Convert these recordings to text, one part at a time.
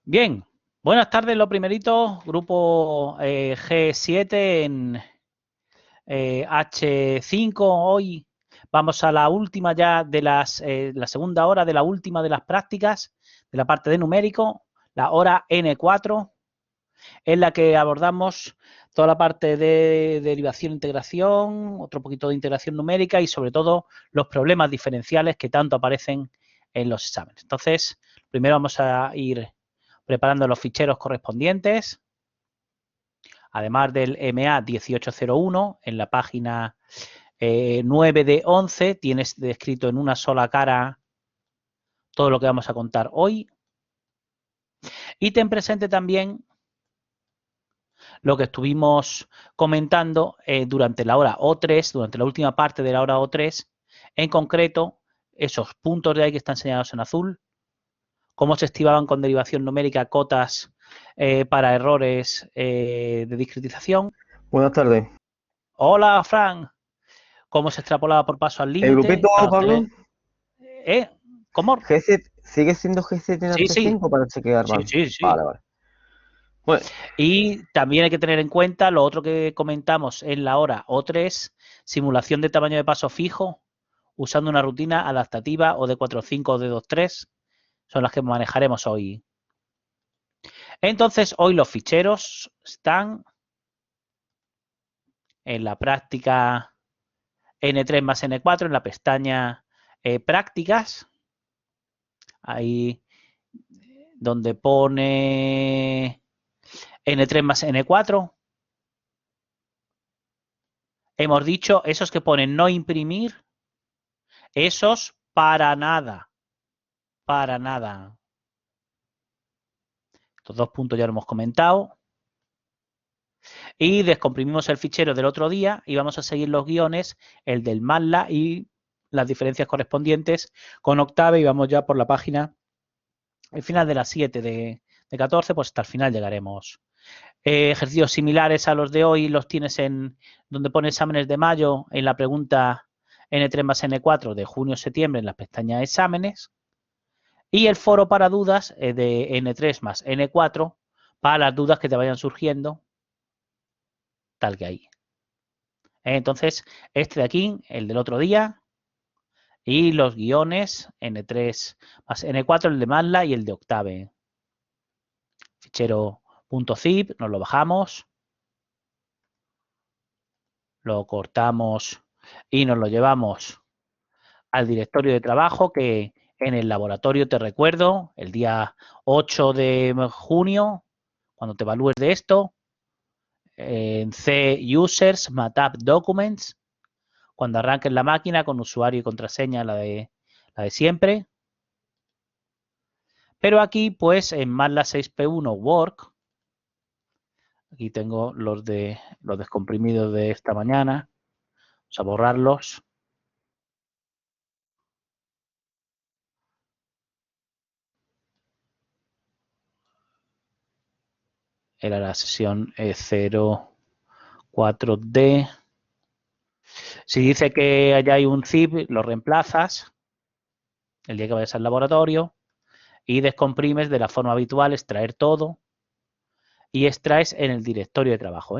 Bien, buenas tardes. Lo primerito, grupo G7 en H5. Hoy vamos a la última ya de la segunda hora de la última de las prácticas de la parte de numérico, la hora N4, en la que abordamos toda la parte de derivación e integración, otro poquito de integración numérica y sobre todo los problemas diferenciales que tanto aparecen en los exámenes. Entonces, primero vamos a ir preparando los ficheros correspondientes, además del MA 1801 en la página 9 de 11 tienes descrito en una sola cara todo lo que vamos a contar hoy. Y ten presente también lo que estuvimos comentando durante la hora O3, durante la última parte de la hora O3, en concreto, esos puntos de ahí que están señalados en azul, cómo se estimaban con derivación numérica cotas para errores de discretización. Buenas tardes. Hola, Fran. Cómo se extrapolaba por paso al ¿El grupito, límite para Pablo? obtener... ¿Cómo? ¿G7 sigue siendo G7 en Sí, sí, H5 para chequear, sí, man? sí, sí. Vale, vale. Bueno, Y también hay que tener en cuenta lo otro que comentamos en la hora O3, simulación de tamaño de paso fijo, usando una rutina adaptativa o de 4.5 o de 2.3, son las que manejaremos hoy. Entonces, hoy los ficheros están en la práctica N3 más N4, en la pestaña prácticas, ahí donde pone N3 más N4. Hemos dicho esos que ponen no imprimir, esos para nada, para nada. Estos dos puntos ya lo hemos comentado. Y descomprimimos el fichero del otro día y vamos a seguir los guiones, el del MATLAB y las diferencias correspondientes con Octave y vamos ya por la página, el final de las 7 de 14, pues hasta el final llegaremos. Ejercicios similares a los de hoy los tienes en donde pone exámenes de mayo en la pregunta N3 más N4 de junio-septiembre en la pestaña exámenes y el foro para dudas de N3 más N4 para las dudas que te vayan surgiendo tal que ahí. Entonces, este de aquí, el del otro día y los guiones N3 más N4, el de MATLAB y el de Octave. Fichero .zip, nos lo bajamos, lo cortamos y nos lo llevamos al directorio de trabajo que en el laboratorio, te recuerdo, el día 8 de junio, cuando te evalúes de esto, en C Users, MATLAB Documents, cuando arranques la máquina con usuario y contraseña, la de siempre. Pero aquí, pues, en MATLAB 6P1 Work, aquí tengo los descomprimidos de esta mañana, vamos a borrarlos. Era la sesión 04D. Si dice que allá hay un zip, lo reemplazas el día que vayas al laboratorio y descomprimes de la forma habitual, extraer todo y extraes en el directorio de trabajo.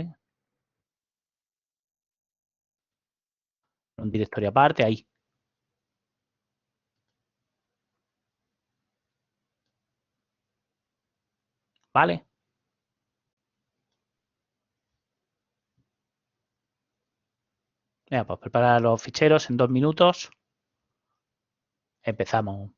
Un directorio aparte, ahí. ¿Vale? Venga, pues prepara los ficheros en 2 minutos. Empezamos.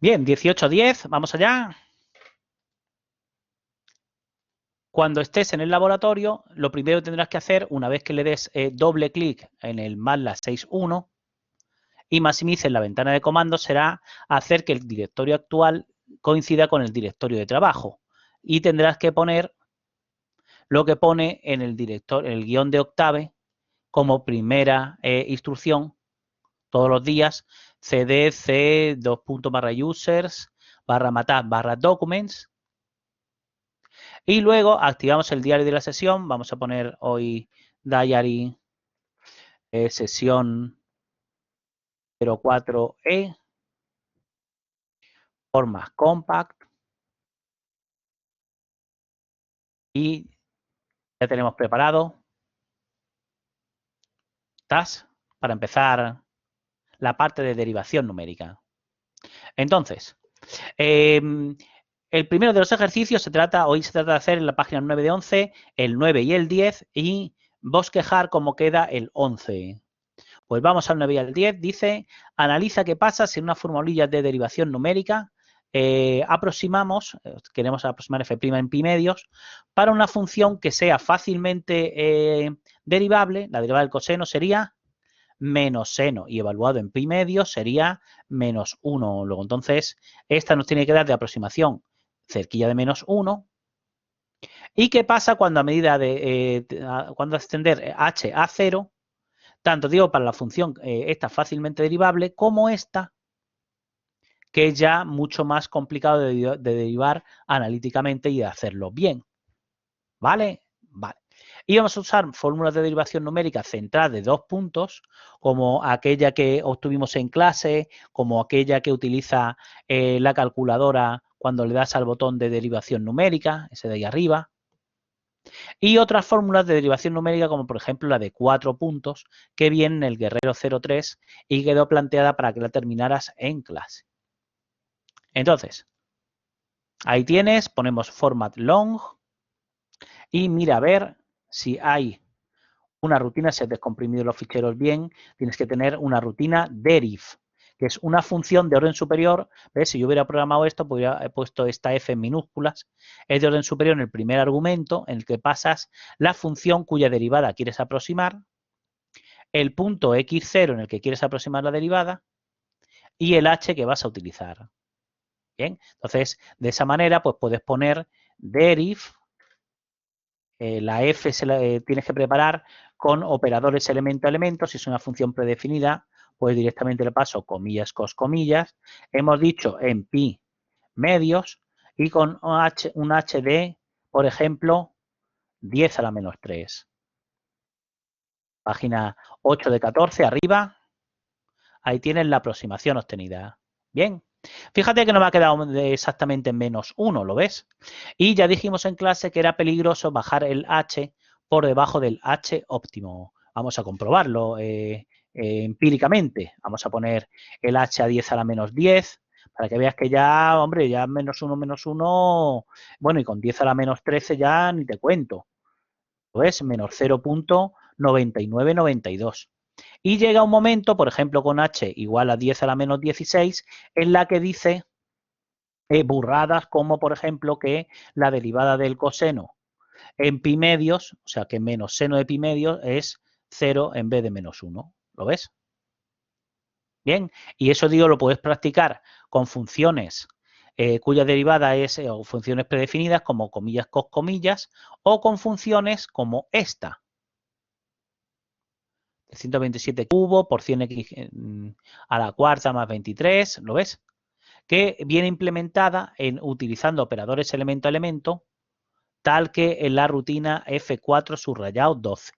Bien, 1810, vamos allá. Cuando estés en el laboratorio, lo primero que tendrás que hacer, una vez que le des doble clic en el MATLAB 6.1 y maximices la ventana de comandos, será hacer que el directorio actual coincida con el directorio de trabajo. Y tendrás que poner lo que pone en el guión de Octave como primera instrucción todos los días, cd c /users /matab/documents. Y luego activamos el diario de la sesión. Vamos a poner hoy diary sesión 04E, format compact. Y ya tenemos preparado task para empezar la parte de derivación numérica. Entonces, el primero de los ejercicios hoy se trata de hacer en la página 9 de 11, el 9 y el 10 y bosquejar cómo queda el 11. Pues vamos al 9 y al 10. Dice, analiza qué pasa si en una formulilla de derivación numérica queremos aproximar f' en pi medios, para una función que sea fácilmente derivable. La derivada del coseno sería menos seno y evaluado en pi medios sería menos 1. Luego, entonces, esta nos tiene que dar de aproximación cerquilla de menos 1. ¿Y qué pasa cuando a medida de cuando extender h a 0, tanto digo para la función esta fácilmente derivable como esta, que es ya mucho más complicado de derivar analíticamente y de hacerlo bien? ¿Vale? Vale. Y vamos a usar fórmulas de derivación numérica centradas de 2 puntos, como aquella que obtuvimos en clase, como aquella que utiliza la calculadora cuando le das al botón de derivación numérica, ese de ahí arriba. Y otras fórmulas de derivación numérica, como por ejemplo la de 4 puntos, que viene en el Guerrero 03 y quedó planteada para que la terminaras en clase. Entonces, ahí tienes, ponemos format long y mira a ver si hay una rutina, si has descomprimido los ficheros bien, tienes que tener una rutina deriv, que es una función de orden superior. ¿Ves? Si yo hubiera programado esto, podría haber puesto esta f en minúsculas. Es de orden superior en el primer argumento, en el que pasas la función cuya derivada quieres aproximar, el punto x0 en el que quieres aproximar la derivada y el h que vas a utilizar. Bien, entonces, de esa manera, pues puedes poner deriv. La f tienes que preparar con operadores elemento-elemento. Si es una función predefinida, pues directamente le paso comillas, cos, comillas. Hemos dicho en pi medios y con un h de, por ejemplo, 10 a la menos 3. Página 8 de 14, arriba. Ahí tienes la aproximación obtenida. Bien. Fíjate que no me ha quedado exactamente en menos 1, ¿lo ves? Y ya dijimos en clase que era peligroso bajar el h por debajo del h óptimo. Vamos a comprobarlo empíricamente. Vamos a poner el h a 10 a la menos 10 para que veas que ya, hombre, ya menos 1, bueno, y con 10 a la menos 13 ya ni te cuento. ¿Lo ves? Menos 0.9992. Y llega un momento, por ejemplo, con h igual a 10 a la menos 16, en la que dice burradas como, por ejemplo, que la derivada del coseno en pi medios, o sea, que menos seno de pi medios es 0 en vez de menos 1. ¿Lo ves? Bien, y eso digo, lo puedes practicar con funciones cuya derivada es, o funciones predefinidas como comillas, cos, comillas, o con funciones como esta. 127 cubo por 100 x a la cuarta más 23, ¿lo ves? Que viene implementada utilizando operadores elemento a elemento, tal que en la rutina F4 subrayado 12.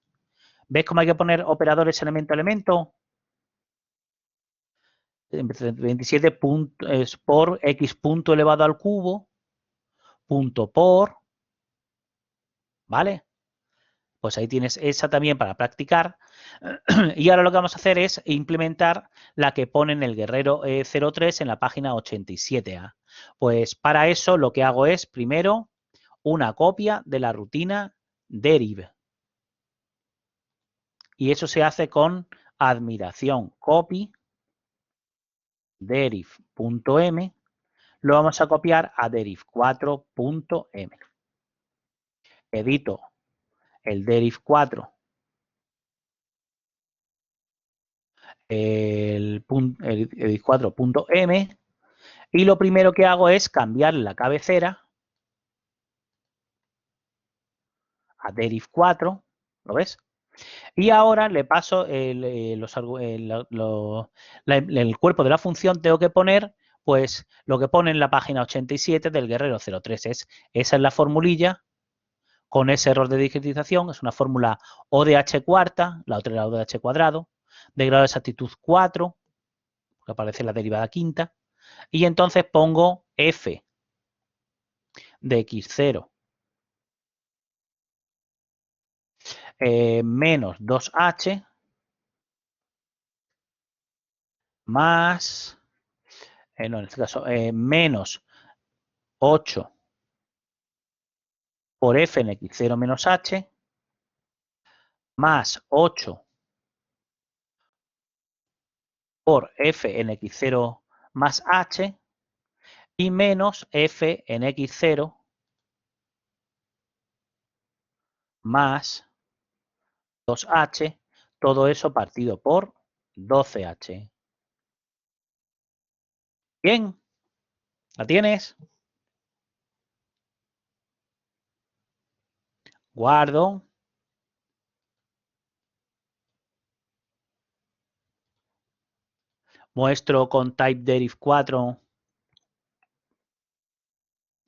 ¿Ves cómo hay que poner operadores elemento a elemento? 27 por x punto elevado al cubo, punto por, ¿vale? Pues ahí tienes esa también para practicar. Y ahora lo que vamos a hacer es implementar la que pone en el Guerrero 03 en la página 87A. Pues para eso lo que hago es, primero, una copia de la rutina deriv. Y eso se hace con admiración copy deriv.m lo vamos a copiar a deriv4.m. Edito el deriv4, el deriv4.m, y lo primero que hago es cambiar la cabecera a deriv4, ¿lo ves? Y ahora le paso el cuerpo de la función, tengo que poner pues lo que pone en la página 87 del Guerrero 03. Esa es la formulilla con ese error de digitización. Es una fórmula O de H cuarta, la otra era O de H cuadrado, de grado de exactitud 4, que aparece en la derivada quinta. Y entonces pongo f de x0 menos 2h más, no, en este caso, menos 8 por f en x0 menos h, más 8 por f en x0 más h, y menos f en x0 más 2h, todo eso partido por 12h. Bien, ¿la tienes? Guardo. Muestro con typederiv4.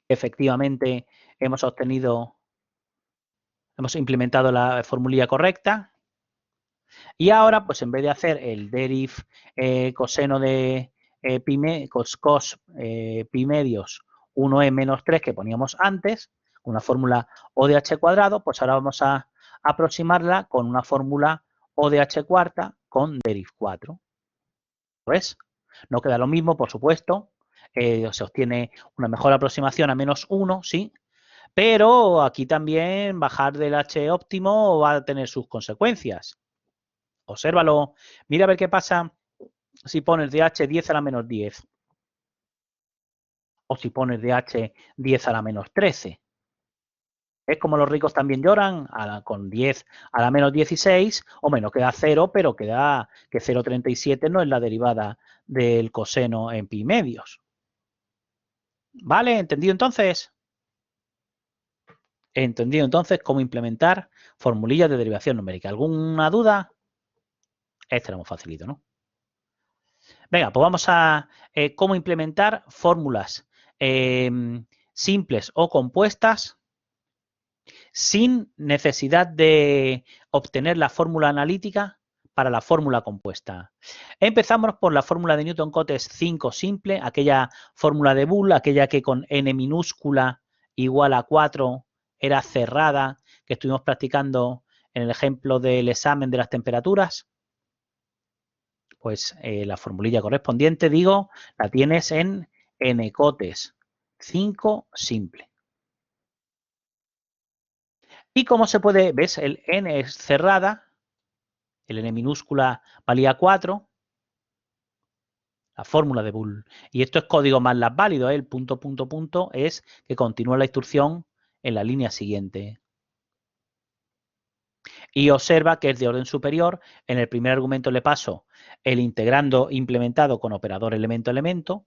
Efectivamente, hemos implementado la formulilla correcta. Y ahora, pues en vez de hacer el deriv coseno de cos pi medios 1e menos 3 que poníamos antes, una fórmula O de h cuadrado, pues ahora vamos a aproximarla con una fórmula O de h cuarta con deriv 4. ¿Ves? No queda lo mismo, por supuesto. Se obtiene una mejor aproximación a menos 1, sí. Pero aquí también bajar del h óptimo va a tener sus consecuencias. Obsérvalo. Mira a ver qué pasa si pones de h 10 a la menos 10. O si pones de h 10 a la menos 13. Es como los ricos también lloran, con 10 a la menos 16, o menos queda 0, pero queda que 0,37 no es la derivada del coseno en pi medios. ¿Vale? ¿Entendido entonces? Entendido entonces cómo implementar formulillas de derivación numérica. ¿Alguna duda? Este era muy facilito, ¿no? Venga, pues vamos a cómo implementar fórmulas simples o compuestas sin necesidad de obtener la fórmula analítica para la fórmula compuesta. Empezamos por la fórmula de Newton-Cotes 5 simple, aquella fórmula de Boole, aquella que con n minúscula igual a 4 era cerrada, que estuvimos practicando en el ejemplo del examen de las temperaturas. Pues la formulilla correspondiente, digo, la tienes en n-cotes 5 simple. ¿Y cómo se puede? ¿Ves? El n es cerrada, el n minúscula valía 4, la fórmula de Boole. Y esto es código MATLAB válido, ¿eh? El punto, punto, punto es que continúa la instrucción en la línea siguiente. Y observa que es de orden superior. En el primer argumento le paso el integrando implementado con operador elemento-elemento.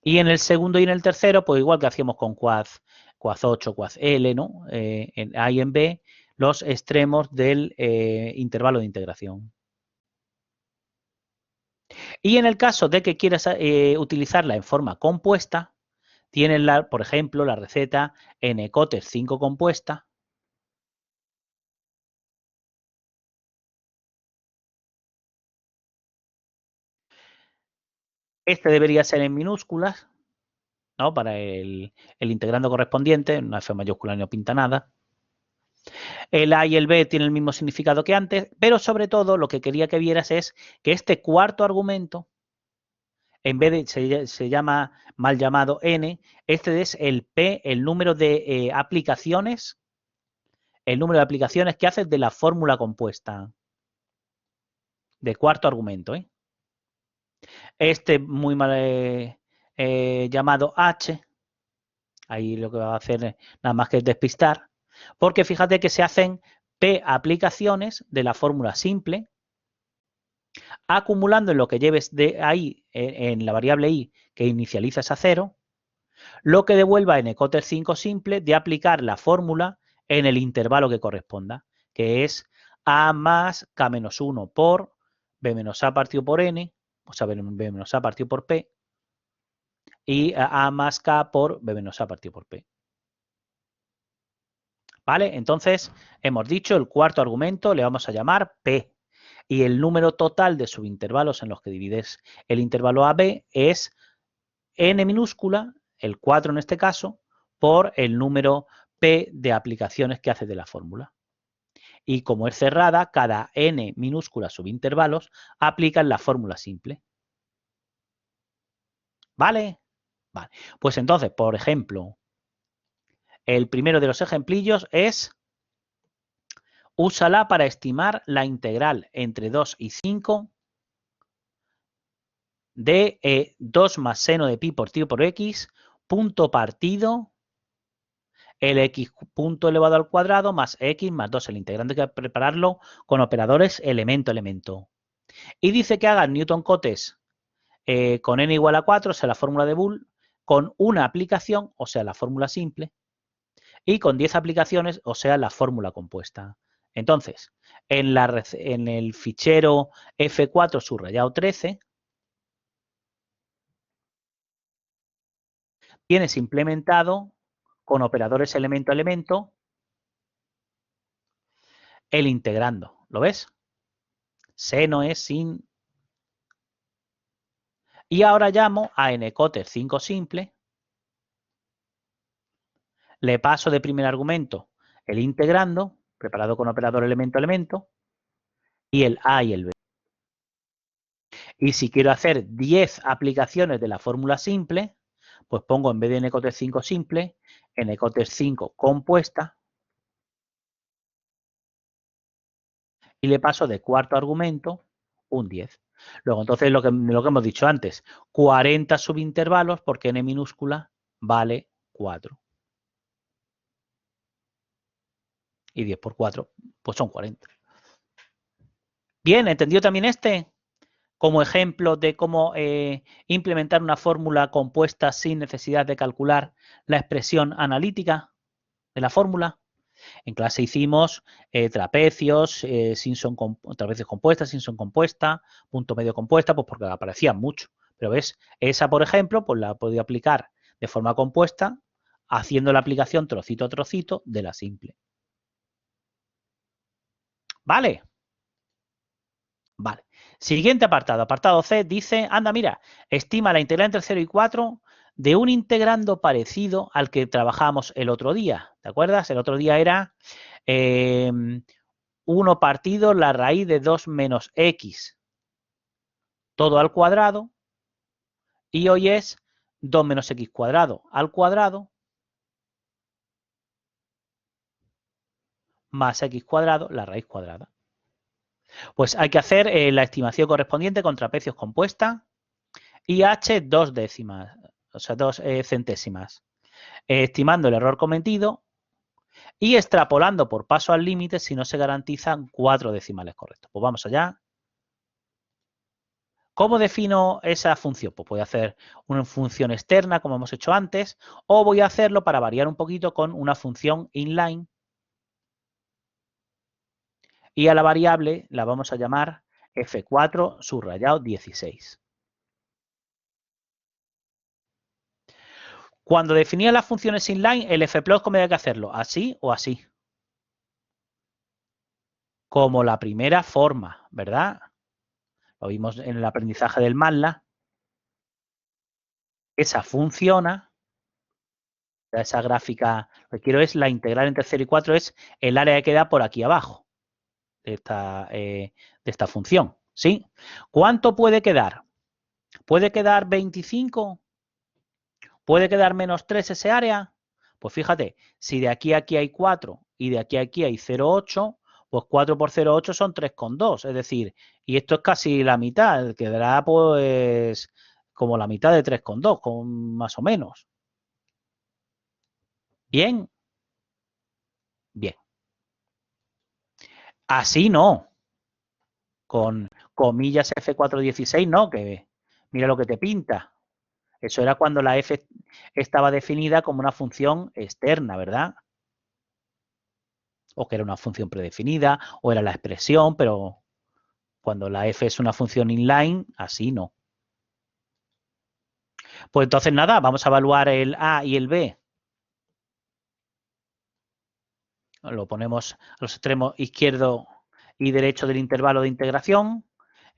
Y en el segundo y en el tercero, pues igual que hacíamos con Quad 8, Quad L, ¿no? En A y en B, los extremos del intervalo de integración. Y en el caso de que quieras utilizarla en forma compuesta, tienes, por ejemplo, la receta n-cotes 5 compuesta. Este debería ser en minúsculas, ¿no? Para el integrando correspondiente, una F mayúscula no pinta nada. El A y el B tienen el mismo significado que antes, pero sobre todo lo que quería que vieras es que este cuarto argumento, en vez de se llama mal llamado n, este es el p, el número de aplicaciones, que haces de la fórmula compuesta, de cuarto argumento. Este muy mal llamado h. Ahí lo que va a hacer nada más que es despistar. Porque fíjate que se hacen p aplicaciones de la fórmula simple, acumulando en lo que lleves de ahí, en la variable i, que inicializas a 0, lo que devuelva en Ecoter 5 simple de aplicar la fórmula en el intervalo que corresponda, que es a más k menos 1 por b menos a partido por n, o sea, b menos a partido por p, y a más k por b menos a partido por p. ¿Vale? Entonces, hemos dicho el cuarto argumento le vamos a llamar p. Y el número total de subintervalos en los que divides el intervalo AB es n minúscula, el 4 en este caso, por el número p de aplicaciones que haces de la fórmula. Y como es cerrada, cada n minúscula subintervalos aplican la fórmula simple. ¿Vale? Vale. Pues entonces, por ejemplo, el primero de los ejemplillos es: úsala para estimar la integral entre 2 y 5 de 2 más seno de pi por ti por x, punto partido, el x punto elevado al cuadrado más x más 2. El integrante hay que prepararlo con operadores elemento-elemento. Y dice que haga Newton-Cotes con n igual a 4, o sea, la fórmula de Boole, con una aplicación, o sea, la fórmula simple, y con 10 aplicaciones, o sea, la fórmula compuesta. Entonces, en el fichero F4 subrayado 13, tienes implementado con operadores elemento-elemento el integrando. ¿Lo ves? Seno es sin. Y ahora llamo a nCoter 5 simple. Le paso de primer argumento el integrando, preparado con operador elemento-elemento, y el A y el B. Y si quiero hacer 10 aplicaciones de la fórmula simple, pues pongo en vez de nCoter 5 simple, nCoter 5 compuesta, y le paso de cuarto argumento un 10. Luego, entonces, lo que hemos dicho antes, 40 subintervalos porque n minúscula vale 4. Y 10 por 4, pues son 40. Bien, ¿entendido también este? Como ejemplo de cómo implementar una fórmula compuesta sin necesidad de calcular la expresión analítica de la fórmula. En clase hicimos trapecios, trapecios compuestas, Simpson compuesta, punto medio compuesta, pues porque aparecían mucho. Pero ves, esa, por ejemplo, pues la podía aplicar de forma compuesta, haciendo la aplicación trocito a trocito de la simple. ¿Vale? Vale. Siguiente apartado. Apartado C dice, anda, mira, estima la integral entre 0 y 4 de un integrando parecido al que trabajamos el otro día. ¿Te acuerdas? El otro día era 1 partido la raíz de 2 menos x. Todo al cuadrado. Y hoy es 2 menos x cuadrado al cuadrado más x cuadrado, la raíz cuadrada. Pues hay que hacer la estimación correspondiente con trapecios compuesta y h 2 décimas, o sea, 2 centésimas. Estimando el error cometido y extrapolando por paso al límite si no se garantizan 4 decimales correctos. Pues vamos allá. ¿Cómo defino esa función? Pues voy a hacer una función externa, como hemos hecho antes, o voy a hacerlo para variar un poquito con una función inline. Y a la variable la vamos a llamar F4 subrayado 16. Cuando definía las funciones inline, el fplot, ¿cómo había que hacerlo? ¿Así o así? Como la primera forma, ¿verdad? Lo vimos en el aprendizaje del MATLAB. Esa funciona. Esa gráfica, lo que quiero es la integral entre 0 y 4, es el área que queda por aquí abajo de esta función. ¿Sí? ¿Cuánto puede quedar? ¿Puede quedar 25? ¿Puede quedar menos 3 ese área? Pues fíjate, si de aquí a aquí hay 4 y de aquí a aquí hay 0,8, pues 4 por 0,8 son 3,2. Es decir, y esto es casi la mitad, quedará pues como la mitad de 3,2, más o menos. ¿Bien? Bien. Así no. Con comillas F416 no, que mira lo que te pinta. Eso era cuando la F estaba definida como una función externa, ¿verdad? O que era una función predefinida, o era la expresión, pero cuando la F es una función inline, así no. Pues entonces nada, vamos a evaluar el A y el B. Lo ponemos a los extremos izquierdo y derecho del intervalo de integración,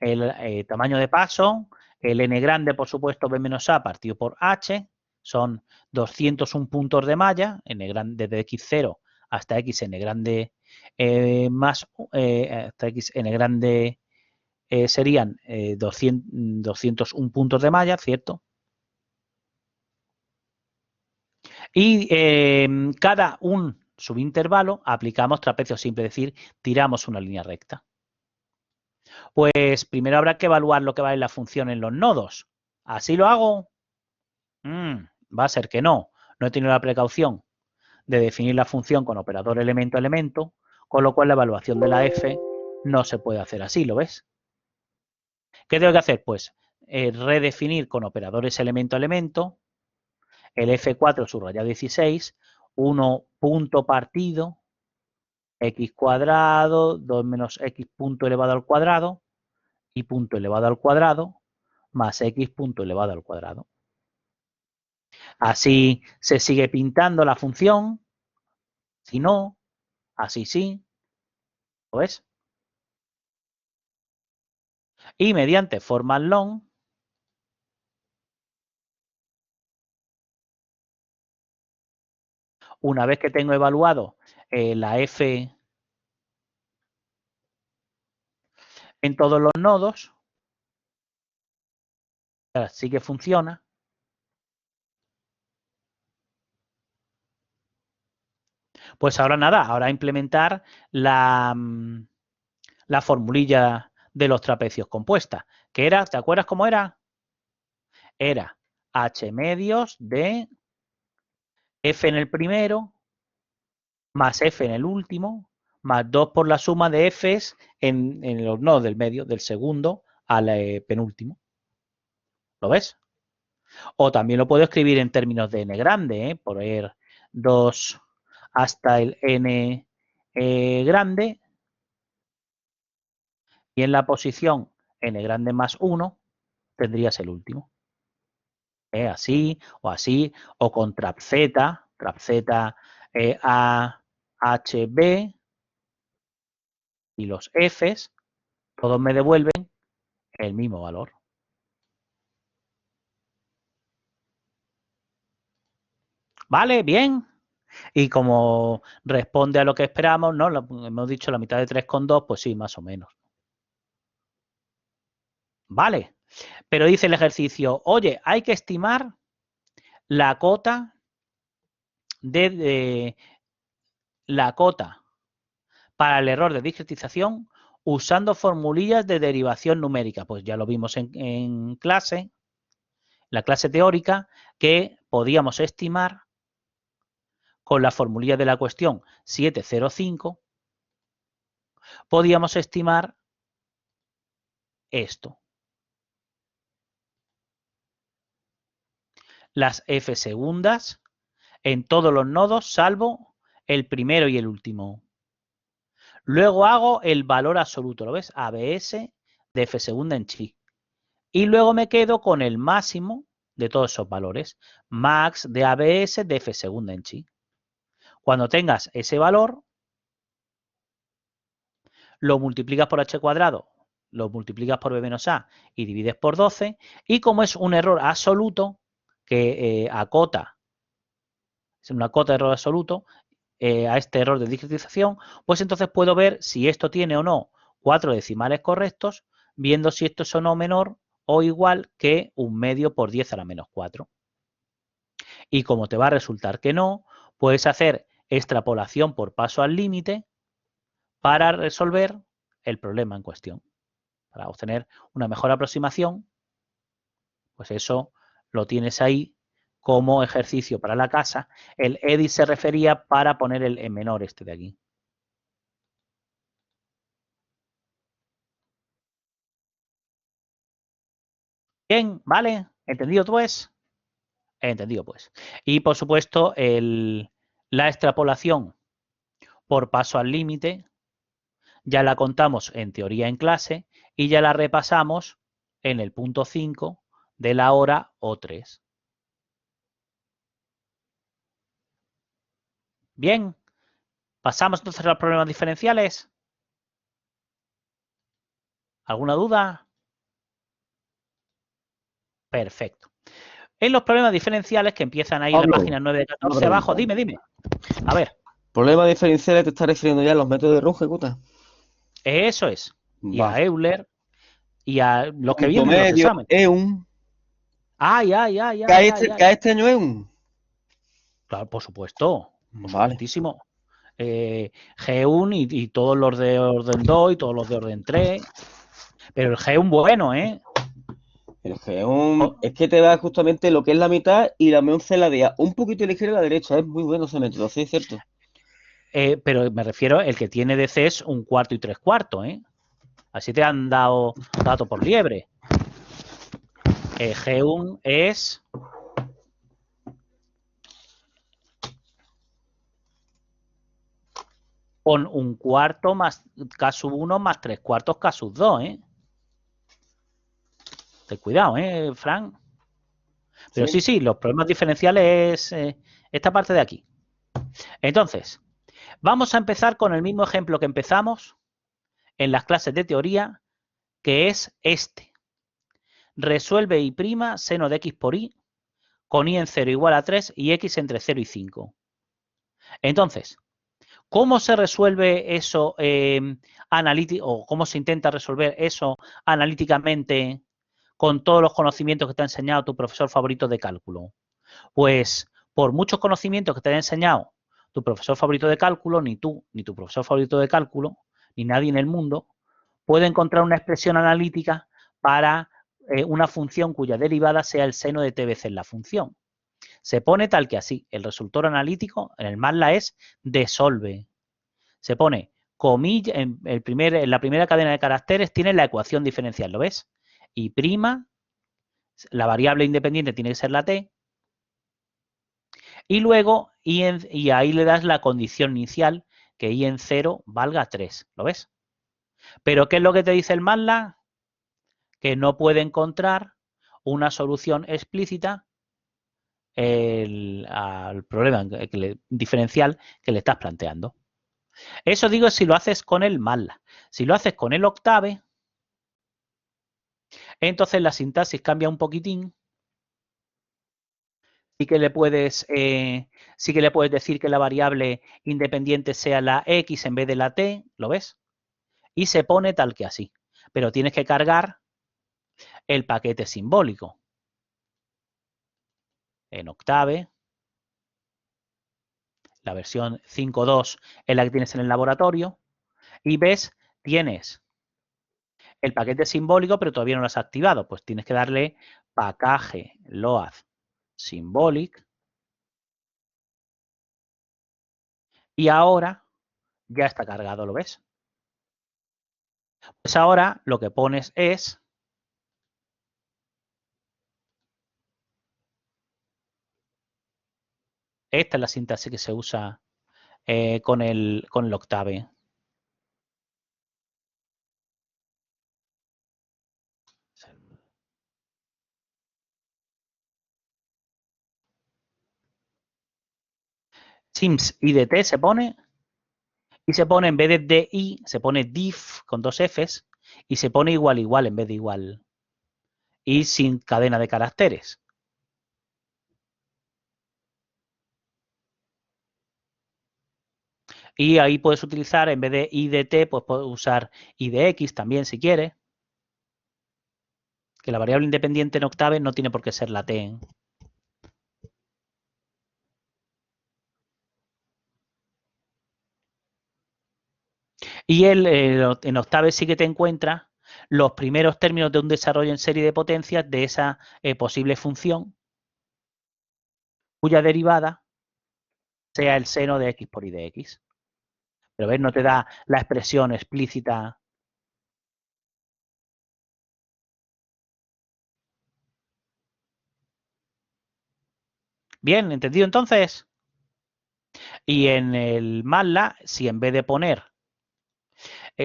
el tamaño de paso, el n grande, por supuesto, b menos a partido por h, son 201 puntos de malla, n grande desde x0 hasta x n grande más hasta x n grande serían 201 puntos de malla, ¿cierto? Y cada un subintervalo aplicamos trapecio simple, es decir, tiramos una línea recta. Pues primero habrá que evaluar lo que vale la función en los nodos. ¿Así lo hago? Va a ser que no. No he tenido la precaución de definir la función con operador elemento-elemento, con lo cual la evaluación de la f no se puede hacer así, ¿lo ves? ¿Qué tengo que hacer? Pues redefinir con operadores elemento-elemento el f4 subrayado 16, 1 punto partido, x cuadrado, 2 menos x punto elevado al cuadrado, y punto elevado al cuadrado, más x punto elevado al cuadrado. Así se sigue pintando la función, si no, así sí, ¿lo ves? Y mediante formal long, una vez que tengo evaluado la f en todos los nodos, sí que funciona. Pues ahora nada, ahora implementar la formulilla de los trapecios compuesta, que era, ¿te acuerdas cómo era? Era h medios de f en el primero más f en el último, más 2 por la suma de f's en los nodos del medio, del segundo al penúltimo. ¿Lo ves? O también lo puedo escribir en términos de n grande, poner 2 hasta el n grande, y en la posición n grande más 1 tendrías el último. Así, o con trap z a h b, y los f's, todos me devuelven el mismo valor. ¿Vale? Bien. Y como responde a lo que esperamos, ¿no? Hemos dicho la mitad de 3,2, pues sí, más o menos. Vale. Pero dice el ejercicio, oye, hay que estimar la cota la cota para el error de discretización usando formulillas de derivación numérica. Pues ya lo vimos en clase, la clase teórica, que podíamos estimar con la formulilla de la cuestión 705, podíamos estimar esto. Las f segundas en todos los nodos salvo el primero y el último. Luego hago el valor absoluto, ¿lo ves? ABS de f segunda en chi. Y luego me quedo con el máximo de todos esos valores. Max de ABS de f segunda en chi. Cuando tengas ese valor, lo multiplicas por h cuadrado, lo multiplicas por b menos a y divides por 12. Y como es un error absoluto que acota, es una cota de error absoluto, a este error de discretización, pues entonces puedo ver si esto tiene o no 4 decimales correctos, viendo si esto es o no menor o igual que 1/2 por 10 a la menos 4. Y como te va a resultar que no, puedes hacer extrapolación por paso al límite para resolver el problema en cuestión, para obtener una mejor aproximación Pues eso lo tienes ahí como ejercicio para la casa. El edit se refería para poner el menor este de aquí. Bien, ¿vale? ¿Entendido pues? Entendido pues. Y por supuesto, la extrapolación por paso al límite ya la contamos en teoría en clase y ya la repasamos en el punto 5 de la hora O3. Bien, pasamos entonces a los problemas diferenciales. ¿Alguna duda? Perfecto. En los problemas diferenciales que empiezan ahí en la Pablo, página 9 de una 14 abajo, pregunta. dime. A ver, ¿Problema diferencial te está refiriendo ya a los métodos de Runge, ejecuta? eso es. Y a Vale. Euler y a los que Punto vienen en los medio, exámenes. EUN. Ay, ay, ay, ay, ¿Cae ay, este, ay. cae este año EUN? Claro, por Vale. supuestísimo. G1 y todos los de orden 2 y todos los de orden 3. Pero el G1 bueno, ¿eh? El G1 Oh, es que te da justamente lo que es la mitad y la M11 la de un poquito a la izquierda y a la derecha. Es muy bueno ese método, sí, es cierto. pero me refiero el que tiene DC es un cuarto y tres cuartos, ¿eh? Así te han dado dato por liebre. G1 es con un cuarto más K1 más tres cuartos K2, ¿eh? Ten cuidado, Frank? Pero Sí. sí, los problemas diferenciales es esta parte de aquí. Entonces, vamos a empezar con el mismo ejemplo que empezamos en las clases de teoría, que es este. Resuelve y' seno de x por y con y en 0 igual a 3 y x entre 0 y 5. Entonces, ¿cómo se resuelve eso o cómo se intenta resolver eso analíticamente con todos los conocimientos que te ha enseñado tu profesor favorito de cálculo? Pues por muchos conocimientos que te haya enseñado tu profesor favorito de cálculo, ni tú, ni tu profesor favorito de cálculo, ni nadie en el mundo puede encontrar una expresión analítica para una función cuya derivada sea el seno de t veces la función. Se pone tal que así. El resultado analítico en el MATLAB es desolve. Se pone comilla, en la primera cadena de caracteres tiene la ecuación diferencial, ¿lo ves? Y prima, la variable independiente tiene que ser la t, y luego y ahí le das la condición inicial, que y en 0 valga 3, ¿lo ves? Pero ¿qué es lo que te dice el MATLAB? Que no puede encontrar una solución explícita al problema diferencial que le estás planteando. Eso digo si lo haces con el MATLAB. Si lo haces con el Octave, entonces la sintaxis cambia un poquitín. Sí que le puedes, sí que le puedes decir que la variable independiente sea la x en vez de la t, ¿lo ves? Y se pone tal que así. Pero tienes que cargar el paquete simbólico. En Octave, la versión 5.2 es la que tienes en el laboratorio, y ves, tienes el paquete simbólico, pero todavía no lo has activado. Pues tienes que darle package load symbolic, y ahora ya está cargado, ¿lo ves? Pues ahora lo que pones es esta es la sintaxis que se usa con el Octave. Sims IDT se pone y se pone en vez de DI, se pone diff con dos Fs y se pone igual igual en vez de igual y sin cadena de caracteres. Y ahí puedes utilizar, en vez de IDT, pues puedes usar IDX también si quieres. Que la variable independiente en Octave no tiene por qué ser la T. Y en Octave sí que te encuentra los primeros términos de un desarrollo en serie de potencias de esa posible función cuya derivada sea el seno de x por y de x. Pero ves, no te da la expresión explícita. Bien, ¿entendido entonces? Y en el MATLAB, si en vez de poner,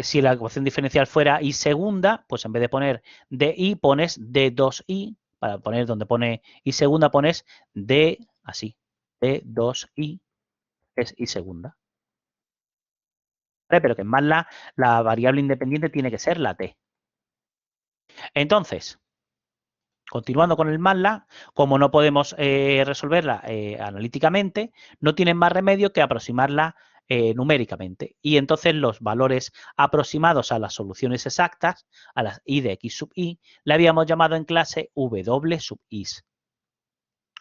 si la ecuación diferencial fuera y segunda, pues en vez de poner DI pones D2I, para poner donde pone y segunda pones D, así, D2I, es y segunda. ¿Vale? Pero que en MATLAB la variable independiente tiene que ser la T. Entonces, continuando con el MATLAB, como no podemos resolverla analíticamente, no tienen más remedio que aproximarla numéricamente. Y entonces los valores aproximados a las soluciones exactas, a las I de X sub I, le habíamos llamado en clase W sub Is.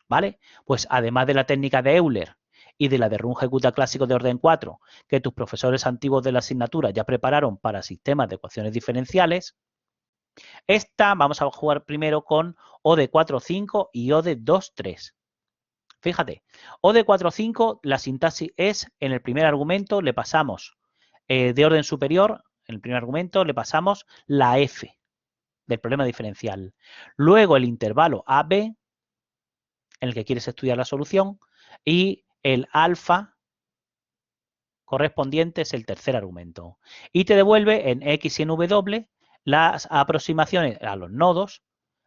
¿Vale? Pues además de la técnica de Euler y de la de Runge-Kutta clásico de orden 4, que tus profesores antiguos de la asignatura ya prepararon para sistemas de ecuaciones diferenciales, esta vamos a jugar primero con O de 4,5 y O de 2,3. Fíjate, O de 4,5, la sintaxis es, en el primer argumento le pasamos de orden superior, en el primer argumento le pasamos la F del problema diferencial. Luego el intervalo AB, en el que quieres estudiar la solución, y el alfa correspondiente es el tercer argumento. Y te devuelve en X y en W las aproximaciones a los nodos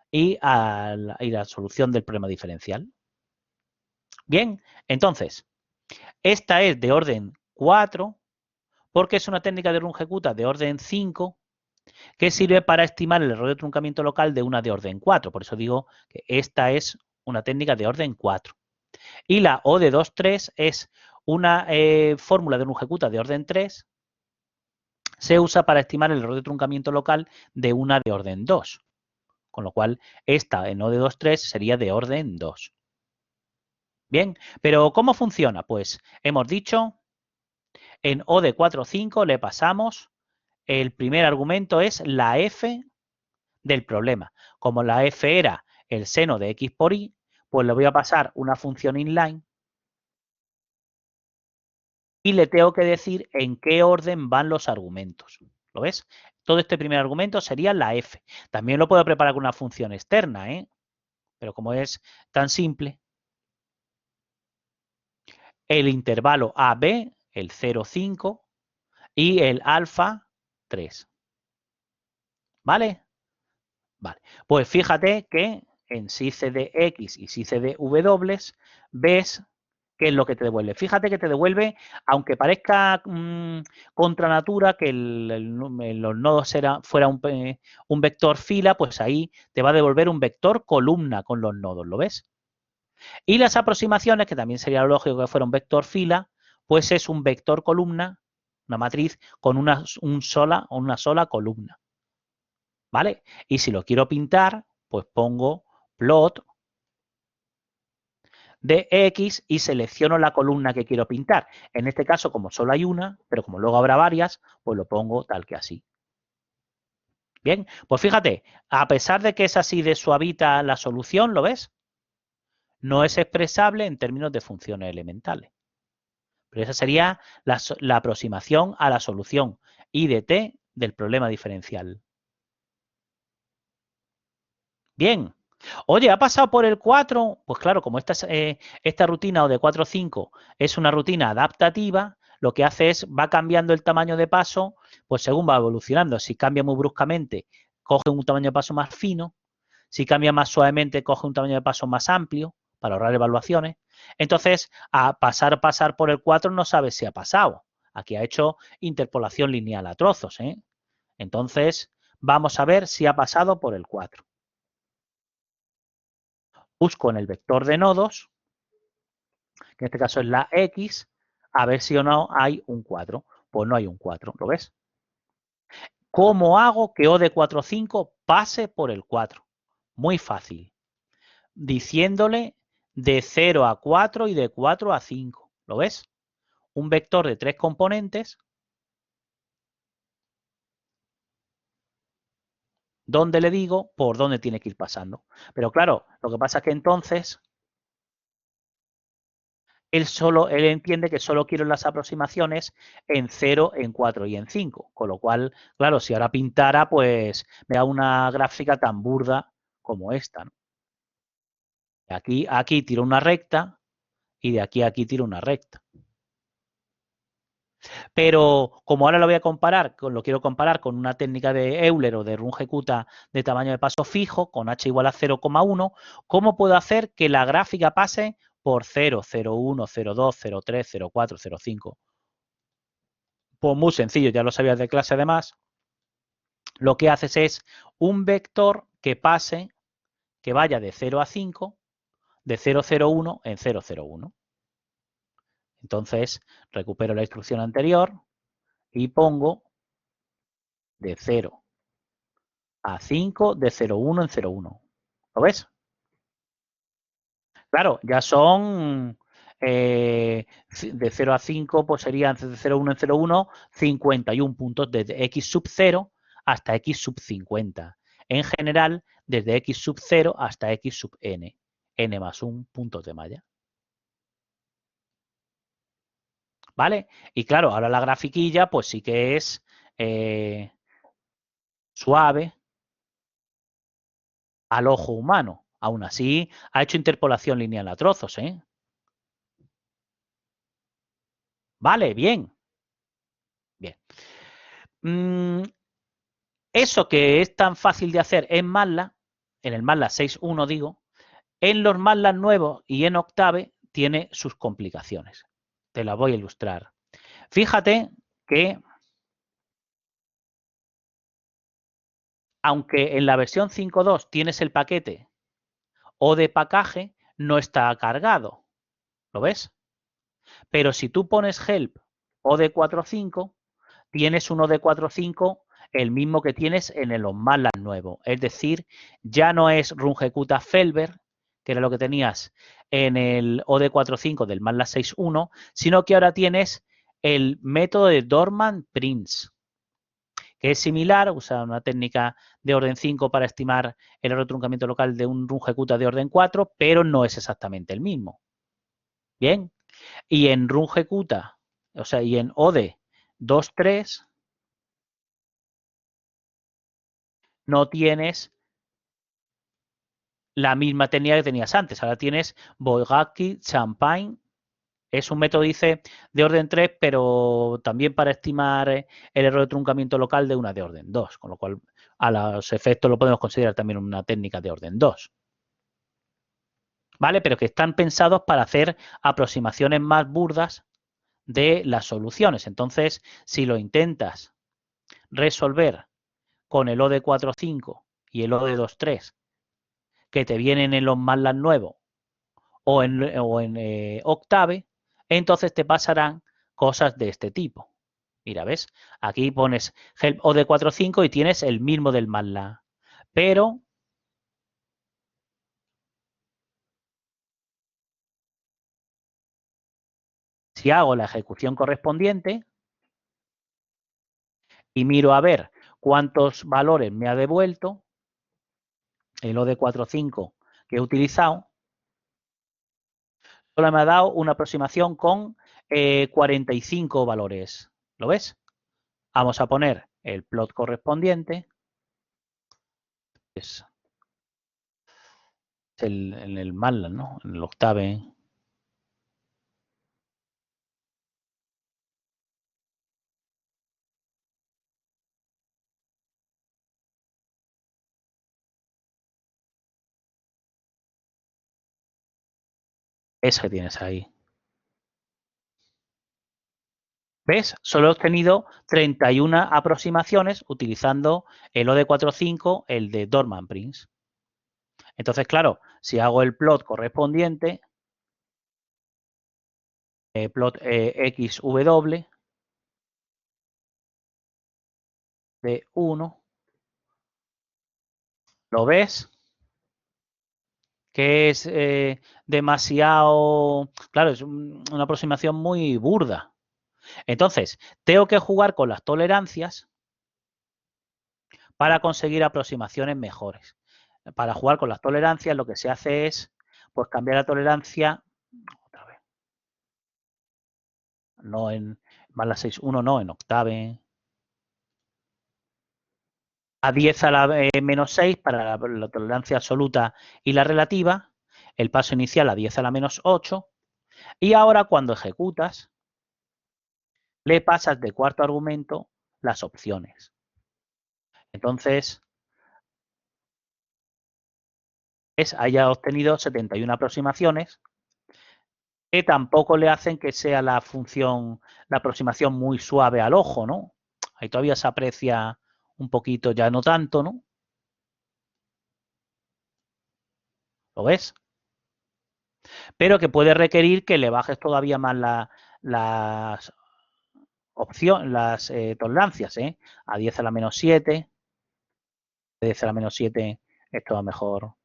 y la solución del problema diferencial. Bien, entonces, esta es de orden 4 porque es una técnica de Runge-Kutta de orden 5 que sirve para estimar el error de truncamiento local de una de orden 4. Por eso digo que esta es una técnica de orden 4. Y la O de 2,3 es una fórmula de Runge-Kutta de orden 3. Se usa para estimar el error de truncamiento local de una de orden 2. Con lo cual, esta en O de 2,3 sería de orden 2. Bien, pero ¿cómo funciona? Pues hemos dicho, en O de 4,5 le pasamos, el primer argumento es la F del problema. Como la F era el seno de X por Y, pues le voy a pasar una función inline y le tengo que decir en qué orden van los argumentos. ¿Lo ves? Todo este primer argumento sería la F. También lo puedo preparar con una función externa, pero como es tan simple, el intervalo AB, el 0,5 y el alfa 3. ¿Vale? Vale. Pues fíjate que en SICE de X y SICE de W ves qué es lo que te devuelve. Fíjate que te devuelve, aunque parezca contra natura, que los nodos fuera un vector fila, pues ahí te va a devolver un vector columna con los nodos, ¿lo ves? Y las aproximaciones, que también sería lógico que fuera un vector fila, pues es un vector columna, una matriz con una sola columna. ¿Vale? Y si lo quiero pintar, pues pongo plot de X y selecciono la columna que quiero pintar. En este caso, como solo hay una, pero como luego habrá varias, pues lo pongo tal que así. Bien, pues fíjate, a pesar de que es así de suavita la solución, ¿lo ves? No es expresable en términos de funciones elementales. Pero esa sería la aproximación a la solución I de t del problema diferencial. Bien. Oye, ¿ha pasado por el 4? Pues claro, como esta rutina o de 4-5 es una rutina adaptativa, lo que hace es, va cambiando el tamaño de paso, pues según va evolucionando. Si cambia muy bruscamente, coge un tamaño de paso más fino. Si cambia más suavemente, coge un tamaño de paso más amplio para ahorrar evaluaciones. Entonces, a pasar por el 4 no sabe si ha pasado. Aquí ha hecho interpolación lineal a trozos. Entonces, vamos a ver si ha pasado por el 4. Busco en el vector de nodos, que en este caso es la X, a ver si o no hay un 4. Pues no hay un 4, ¿lo ves? ¿Cómo hago que O de 4,5 pase por el 4? Muy fácil. Diciéndole de 0 a 4 y de 4 a 5. ¿Lo ves? Un vector de 3 componentes donde le digo por dónde tiene que ir pasando. Pero claro, lo que pasa es que entonces él entiende que solo quiero las aproximaciones en 0, en 4 y en 5. Con lo cual, claro, si ahora pintara, pues me da una gráfica tan burda como esta, ¿no? Aquí a aquí tiro una recta y de aquí a aquí tiro una recta. Pero como ahora lo voy a comparar, lo quiero comparar con una técnica de Euler o de Runge-Kutta de tamaño de paso fijo, con h igual a 0,1, ¿cómo puedo hacer que la gráfica pase por 0, 0,1, 0,2, 0,3, 0,4, 0,5? Pues muy sencillo, ya lo sabías de clase además. Lo que haces es un vector que pase, que vaya de 0 a 5, de 0,01 en 0,01. Entonces, recupero la instrucción anterior y pongo de 0 a 5, de 0,1 en 0,1. ¿Lo ves? Claro, ya son de 0 a 5, pues serían de 0,1 en 0,1, 51 puntos desde x sub 0 hasta x sub 50. En general, desde x sub 0 hasta x sub n, n más 1 puntos de malla. ¿Vale? Y claro, ahora la grafiquilla, pues sí que es suave al ojo humano. Aún así, ha hecho interpolación lineal a trozos, ¿eh? Vale, bien. Bien. Eso que es tan fácil de hacer en MATLAB, en el MATLAB 6.1 digo, en los MATLAB nuevos y en Octave tiene sus complicaciones. Te las voy a ilustrar. Fíjate que, aunque en la versión 5.2 tienes el paquete o de pacaje, no está cargado. ¿Lo ves? Pero si tú pones help o de 4.5, tienes uno de 4.5 el mismo que tienes en el MATLAB nuevo. Es decir, ya no es Runge-Kutta-Felber, que era lo que tenías en el OD45 del MATLAB 6.1, sino que ahora tienes el método de Dorman-Prince, que es similar, usa una técnica de orden 5 para estimar el error de truncamiento local de un Runge-Kutta de orden 4, pero no es exactamente el mismo. Bien, y en Runge-Kutta, o sea, y en OD 2.3 no tienes la misma técnica que tenías antes. Ahora tienes Boyarsky, Champagne. Es un método, dice, de orden 3, pero también para estimar el error de truncamiento local de una de orden 2, con lo cual a los efectos lo podemos considerar también una técnica de orden 2. ¿Vale? Pero que están pensados para hacer aproximaciones más burdas de las soluciones. Entonces, si lo intentas resolver con el OD 4.5 y el OD 2.3 que te vienen en los MATLAB nuevos o en Octave, entonces te pasarán cosas de este tipo. Mira, ¿ves? Aquí pones help OD 4.5 y tienes el mismo del MATLAB. Pero si hago la ejecución correspondiente y miro a ver cuántos valores me ha devuelto el OD 4.5 que he utilizado, solo me ha dado una aproximación con 45 valores. ¿Lo ves? Vamos a poner el plot correspondiente. Es en el MATLAB, ¿no? En el Octave. Ese que tienes ahí. ¿Ves? Solo he obtenido 31 aproximaciones utilizando el OD 4.5, el de Dorman-Prince. Entonces, claro, si hago el plot correspondiente, plot XW de 1, ¿lo ves? Que es demasiado, claro, es una aproximación muy burda. Entonces, tengo que jugar con las tolerancias para conseguir aproximaciones mejores. Para jugar con las tolerancias lo que se hace es pues cambiar la tolerancia otra vez. No en más la 6,1, no, en octave. A 10 a la menos 6 para la tolerancia absoluta y la relativa. El paso inicial a 10 a la menos 8. Y ahora cuando ejecutas, le pasas de cuarto argumento las opciones. Entonces, haya obtenido 71 aproximaciones que tampoco le hacen que sea la aproximación muy suave al ojo, ¿no? Ahí todavía se aprecia un poquito, ya no tanto, ¿no? ¿Lo ves? Pero que puede requerir que le bajes todavía más las opciones, las tolerancias, ¿eh? A 10 a la menos 7. A 10 a la menos 7 esto va mejor.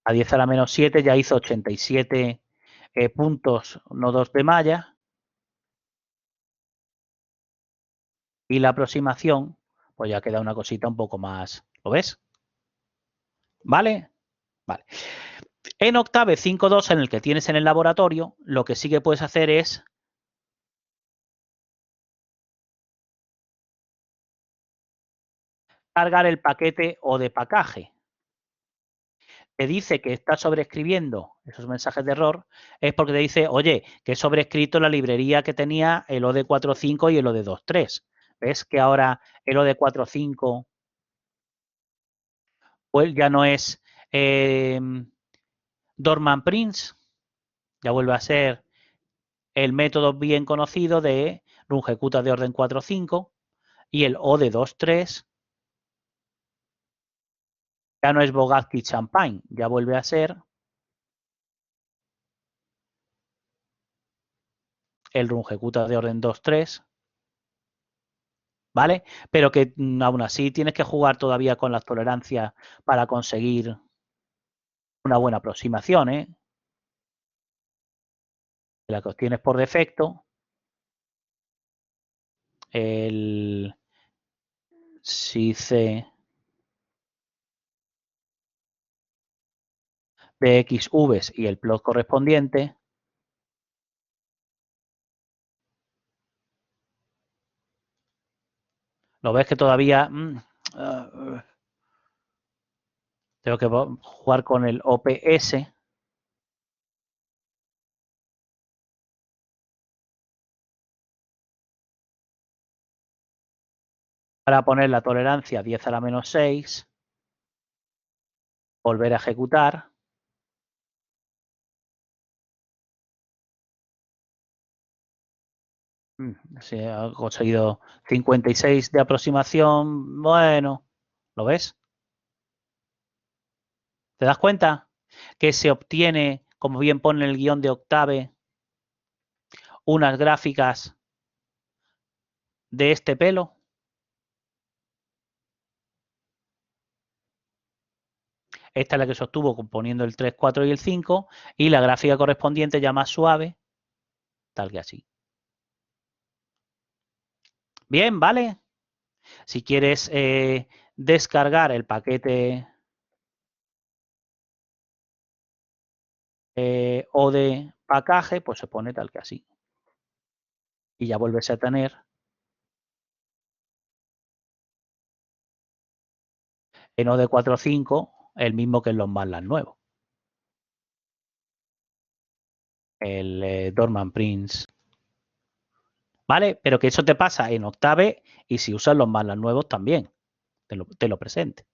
A 10 a la menos 7 ya hizo 87 puntos nodos de malla. Y la aproximación, pues ya queda una cosita un poco más. ¿Lo ves? ¿Vale? Vale. En Octave 5.2, en el que tienes en el laboratorio, lo que sí que puedes hacer es cargar el paquete o de pacaje. Te dice que está sobreescribiendo esos mensajes de error, es porque te dice, oye, que he sobrescrito la librería que tenía el OD 4.5 y el OD 2.3. ¿Ves que ahora el OD 4.5 pues ya no es Dorman Prince, ya vuelve a ser el método bien conocido de rungecuta de orden 4.5 y el O de 2.3 ya no es Bogatsky Champagne, ya vuelve a ser el rungecuta de orden 2.3, ¿vale? Pero que aún así tienes que jugar todavía con las tolerancias para conseguir una buena aproximación, ¿eh? La que obtienes por defecto, el SIC de XVs y el plot correspondiente, lo ves que todavía tengo que jugar con el OPS. Para poner la tolerancia 10 a la menos 6, volver a ejecutar. Sí, ha conseguido 56 de aproximación. Bueno, ¿lo ves? ¿Te das cuenta? Que se obtiene, como bien pone el guión de Octave, unas gráficas de este pelo. Esta es la que se obtuvo componiendo el 3, 4 y el 5. Y la gráfica correspondiente ya más suave, tal que así. Bien, ¿vale? Si quieres descargar el paquete o de pacaje, pues se pone tal que así. Y ya vuelves a tener en OD 4.5 el mismo que en los MATLAB nuevos. El Dorman Prince. ¿Vale? Pero que eso te pasa en Octave y si usas los MATLAB nuevos también. Te lo presente.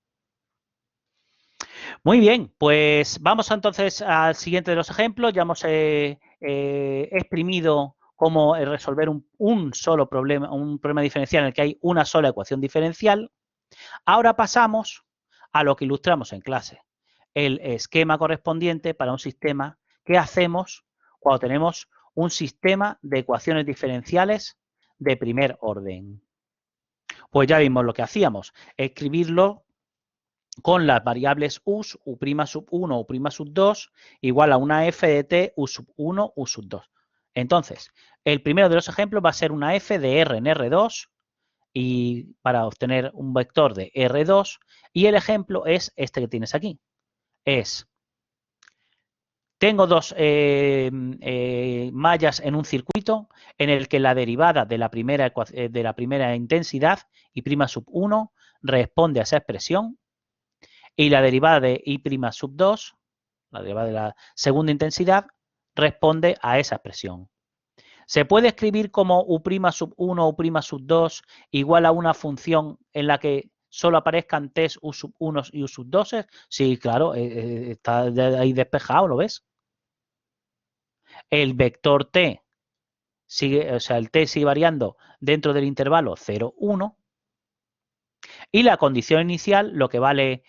Muy bien, pues vamos entonces al siguiente de los ejemplos. Ya hemos exprimido cómo resolver un solo problema, un problema diferencial en el que hay una sola ecuación diferencial. Ahora pasamos a lo que ilustramos en clase, el esquema correspondiente para un sistema. ¿Qué hacemos cuando tenemos un sistema de ecuaciones diferenciales de primer orden? Pues ya vimos lo que hacíamos, escribirlo con las variables us, u' sub 1, u' sub 2, igual a una f de t, u sub 1, u sub 2. Entonces, el primero de los ejemplos va a ser una f de r en R2 y para obtener un vector de R2 y el ejemplo es este que tienes aquí. Tengo dos mallas en un circuito en el que la derivada de la primera intensidad, I' sub 1, responde a esa expresión y la derivada de I' sub 2, la derivada de la segunda intensidad, responde a esa expresión. ¿Se puede escribir como U' sub 1 o U' sub 2 igual a una función en la que solo aparezcan T's U sub 1 y U sub 2? Sí, claro, está ahí despejado, ¿lo ves? El vector T sigue, o sea, el T sigue variando dentro del intervalo 0, 1 y la condición inicial, lo que vale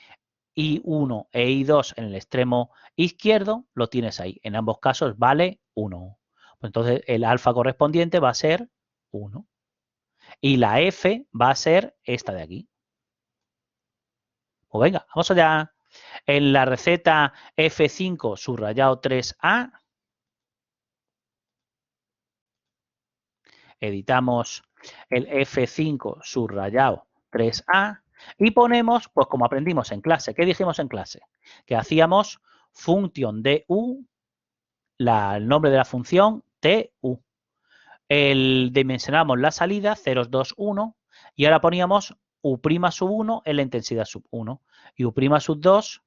I1 e I2 en el extremo izquierdo, lo tienes ahí. En ambos casos vale 1. Pues entonces el alfa correspondiente va a ser 1. Y la F va a ser esta de aquí. Pues venga, vamos allá. En la receta F5 subrayado 3A, editamos el F5 subrayado 3A y ponemos, pues como aprendimos en clase. ¿Qué dijimos en clase? Que hacíamos función de U, el nombre de la función TU. Dimensionamos la salida 0, 2, 1 y ahora poníamos U' sub 1 en la intensidad sub 1 y U' sub 2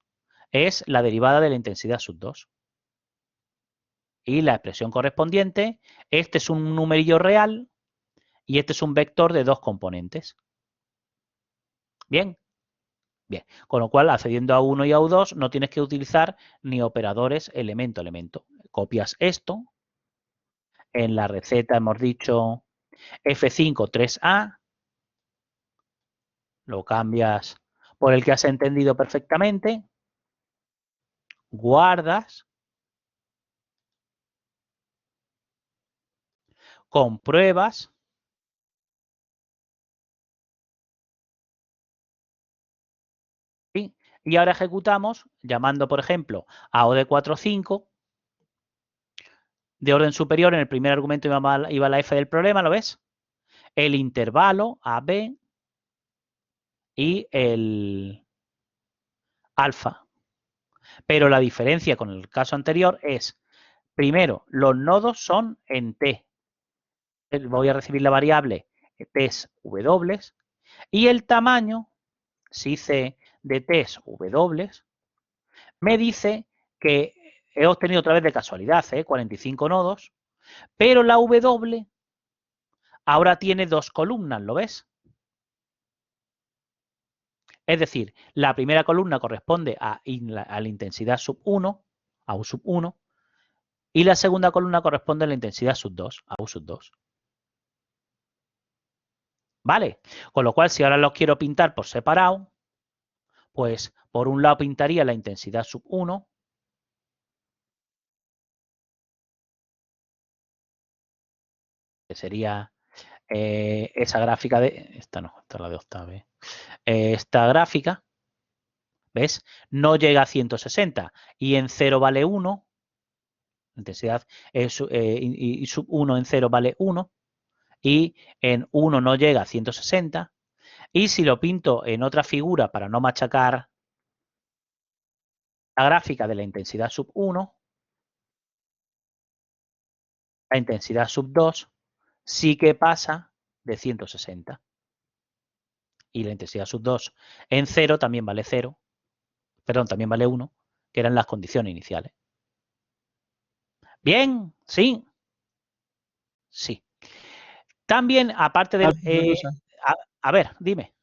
es la derivada de la intensidad sub 2. Y la expresión correspondiente, este es un numerillo real y este es un vector de dos componentes. Bien, bien. Con lo cual, accediendo a U1 y a U2, no tienes que utilizar ni operadores elemento-elemento. Copias esto. En la receta hemos dicho F5 3A. Lo cambias por el que has entendido perfectamente. Guardas. Compruebas. Y ahora ejecutamos llamando, por ejemplo, a O de 4,5. De orden superior, en el primer argumento iba la f del problema, ¿lo ves? El intervalo AB y el alfa. Pero la diferencia con el caso anterior es, primero, los nodos son en T. Voy a recibir la variable T's W y el tamaño, si C de T's W, me dice que he obtenido otra vez de casualidad 45 nodos, pero la W ahora tiene dos columnas, ¿lo ves? Es decir, la primera columna corresponde a la intensidad sub 1, a U sub 1, y la segunda columna corresponde a la intensidad sub 2, a U sub 2. ¿Vale? Con lo cual, si ahora los quiero pintar por separado, pues por un lado pintaría la intensidad sub 1, que sería esa gráfica de... Esta no, esta es la de octave. Esta gráfica, ¿ves? No llega a 160 y en 0 vale 1, intensidad y sub 1 en 0 vale 1 y en 1 no llega a 160 y si lo pinto en otra figura para no machacar la gráfica de la intensidad sub 1, la intensidad sub 2 sí que pasa de 160 y la intensidad sub 2 en 0 también vale 0, perdón, también vale 1, que eran las condiciones iniciales. Bien, sí, sí. También, aparte del... a ver, dime.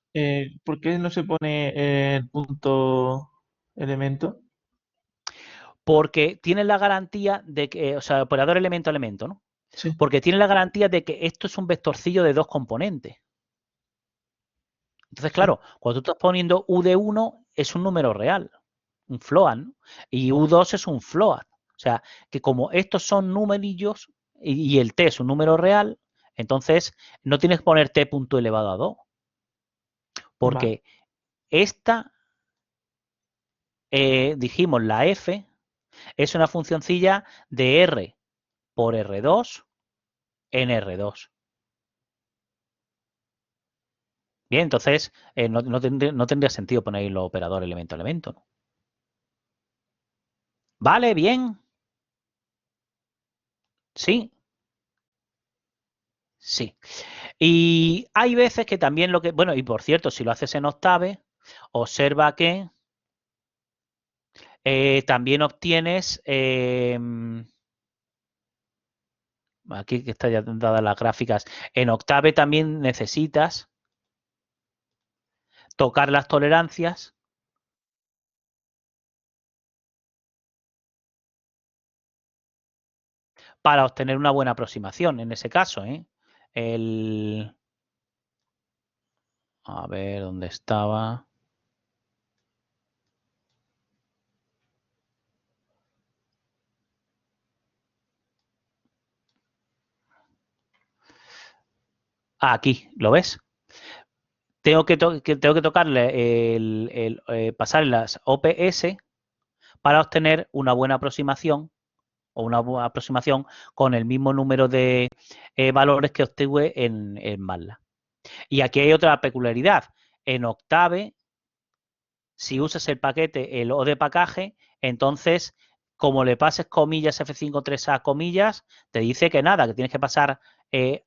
¿Por qué no se pone el punto elemento? Porque tienen la garantía de que, o sea, operador elemento-elemento, ¿no? Sí. Porque tienen la garantía de que esto es un vectorcillo de dos componentes. Entonces, claro, cuando tú estás poniendo U de 1 es un número real, un float, ¿no? Y U2 es un float. O sea, que como estos son numerillos y el T es un número real, entonces no tienes que poner T punto elevado a 2. Porque esta, dijimos, la F es una funcioncilla de R por R2 en R2. Bien, entonces no tendría sentido poner ahí los operadores elemento a elemento, ¿no? ¿Vale? ¿Bien? ¿Sí? Sí. Y hay veces que también bueno, y por cierto, si lo haces en Octave, observa que también obtienes, aquí que está ya dadas las gráficas, en Octave también necesitas tocar las tolerancias para obtener una buena aproximación, en ese caso, ¿eh? A ver, ¿dónde estaba? Aquí, ¿lo ves? Tengo que tocarle pasar las OPS para obtener una buena aproximación o una buena aproximación con el mismo número de valores que obtuve en MATLAB. Y aquí hay otra peculiaridad. En Octave, si usas el paquete, el O de pacaje, entonces, como le pases comillas F53A comillas, te dice que nada, que tienes que pasar el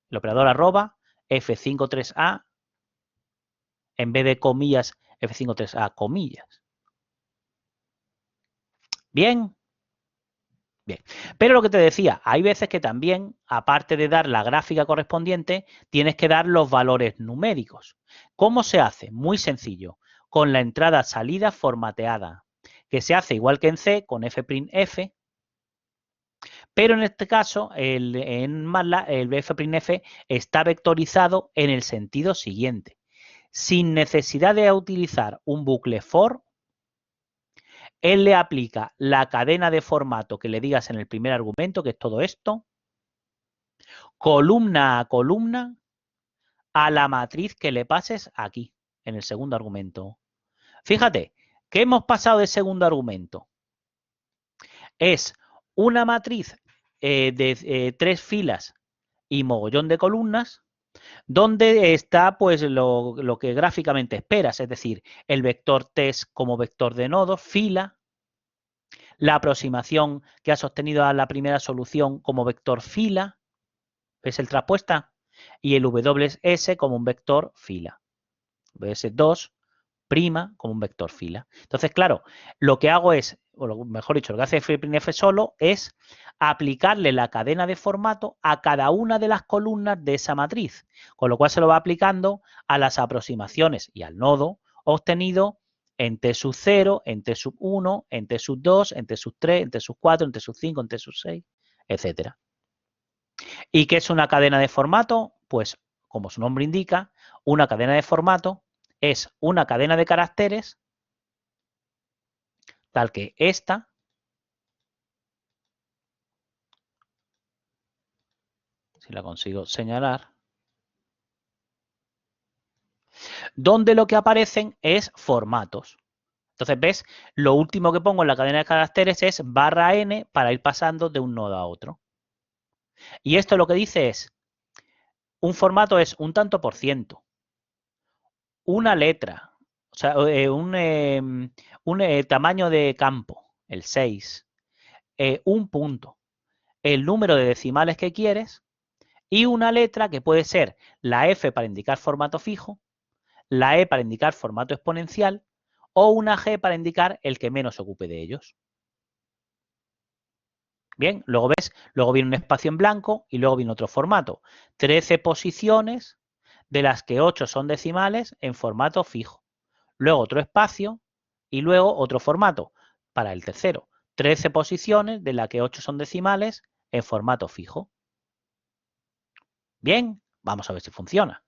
operador arroba, F53A, en vez de comillas, F53A comillas. Bien. Bien, pero lo que te decía, hay veces que también, aparte de dar la gráfica correspondiente, tienes que dar los valores numéricos. ¿Cómo se hace? Muy sencillo, con la entrada-salida formateada, que se hace igual que en C, con F'F, pero en este caso, en MATLAB, el F'F está vectorizado en el sentido siguiente. Sin necesidad de utilizar un bucle for, él le aplica la cadena de formato que le digas en el primer argumento, que es todo esto, columna a columna, a la matriz que le pases aquí, en el segundo argumento. Fíjate, ¿qué hemos pasado de segundo argumento? Es una matriz de 3 filas y mogollón de columnas, donde está pues lo que gráficamente esperas, es decir, el vector test como vector de nodos, fila, la aproximación que has obtenido a la primera solución como vector fila, ¿ves el traspuesta? Y el WS como un vector fila. WS2' como un vector fila. Entonces, claro, lo que hago es, o mejor dicho, lo que hace F'F solo es aplicarle la cadena de formato a cada una de las columnas de esa matriz, con lo cual se lo va aplicando a las aproximaciones y al nodo obtenido en T sub 0, en T sub 1, en T sub 2, en T sub 3, en T sub 4, en T sub 5, en T sub 6, etcétera. ¿Y qué es una cadena de formato? Pues, como su nombre indica, una cadena de formato es una cadena de caracteres tal que esta, si la consigo señalar, donde lo que aparecen es formatos. Entonces, ¿ves? Lo último que pongo en la cadena de caracteres es /n para ir pasando de un nodo a otro. Y esto lo que dice es, un formato es un tanto por ciento, una letra, o sea, un tamaño de campo, el 6, un punto, el número de decimales que quieres y una letra que puede ser la F para indicar formato fijo, la E para indicar formato exponencial o una G para indicar el que menos se ocupe de ellos. Bien, luego ves, luego viene un espacio en blanco y luego viene otro formato. 13 posiciones, de las que 8 son decimales en formato fijo. Luego otro espacio y luego otro formato para el tercero. 13 posiciones, de las que 8 son decimales en formato fijo. Bien, vamos a ver si funciona.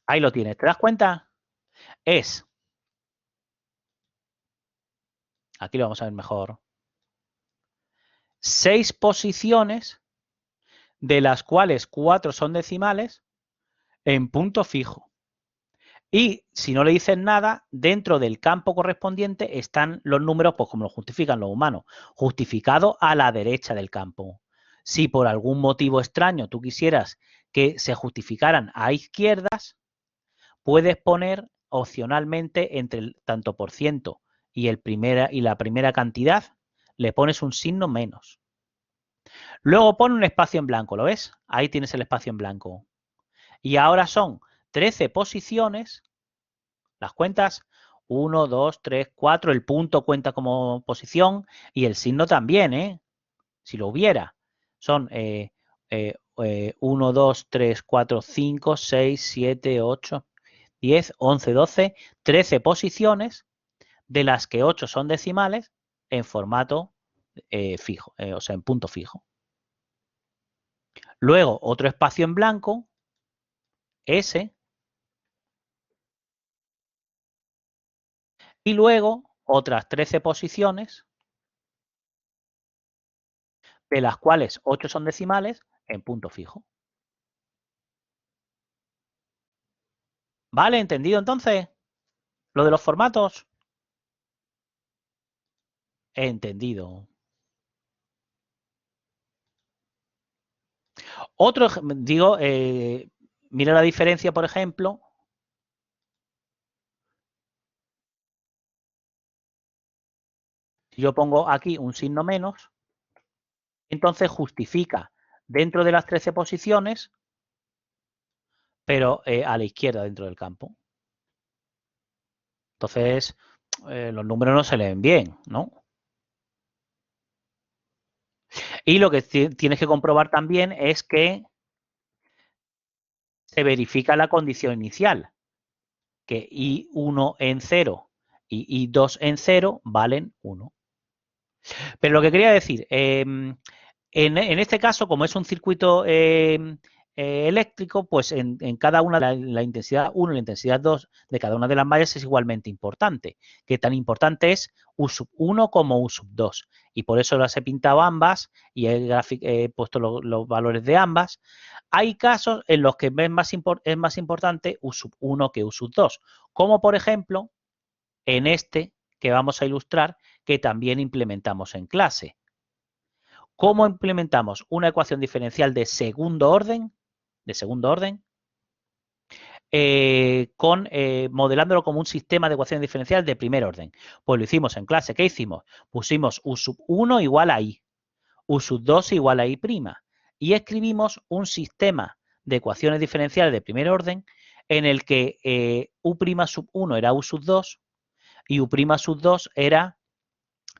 Ahí lo tienes. ¿Te das cuenta? Es, aquí lo vamos a ver mejor, 6 posiciones, de las cuales 4 son decimales, en punto fijo. Y si no le dices nada, dentro del campo correspondiente están los números, pues como lo justifican los humanos, justificados a la derecha del campo. Si por algún motivo extraño tú quisieras que se justificaran a izquierdas, puedes poner opcionalmente entre el tanto por ciento y la primera cantidad, le pones un signo menos. Luego pone un espacio en blanco, ¿lo ves? Ahí tienes el espacio en blanco. Y ahora son 13 posiciones, las cuentas, 1, 2, 3, 4, el punto cuenta como posición y el signo también, ¿eh? Si lo hubiera. Son 1, 2, 3, 4, 5, 6, 7, 8, 10, 11, 12, 13 posiciones, de las que 8 son decimales en formato fijo, o sea, en punto fijo. Luego, otro espacio en blanco, S, y luego otras 13 posiciones, de las cuales 8 son decimales, en punto fijo. ¿Vale? ¿Entendido entonces? Lo de los formatos. Entendido. Otro, digo, mira la diferencia, por ejemplo. Si yo pongo aquí un signo menos, entonces justifica dentro de las 13 posiciones, pero a la izquierda dentro del campo. Entonces, los números no se leen bien, ¿no? Y lo que tienes que comprobar también es que se verifica la condición inicial, que I1 en 0 y I2 en 0 valen 1. Pero lo que quería decir, en este caso, como es un circuito eléctrico, pues en cada una la intensidad 1 y la intensidad 2 de cada una de las mallas es igualmente importante. Que tan importante es U1 como U2. Y por eso las he pintado ambas y he puesto los valores de ambas. Hay casos en los que es más importante U1 que U2. Como por ejemplo, en este que vamos a ilustrar, que también implementamos en clase. ¿Cómo implementamos una ecuación diferencial de segundo orden? Modelándolo como un sistema de ecuaciones diferenciales de primer orden. Pues lo hicimos en clase. ¿Qué hicimos? Pusimos U1 igual a I, U2 igual a I', y escribimos un sistema de ecuaciones diferenciales de primer orden en el que U'1 era U2 y U'2 era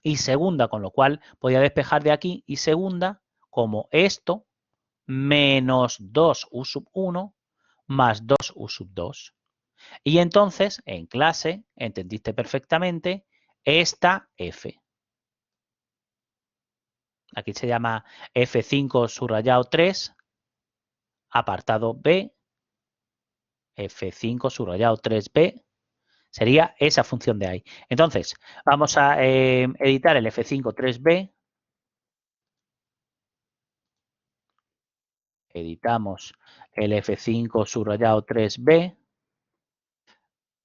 I segunda, con lo cual podía despejar de aquí I segunda como esto menos 2U'1 más 2U'2. Y entonces, en clase, entendiste perfectamente esta F. Aquí se llama F5 subrayado 3, apartado B, F5 subrayado 3B, sería esa función de ahí. Entonces, vamos a editar el F5 3B. Editamos el F5 subrayado 3B.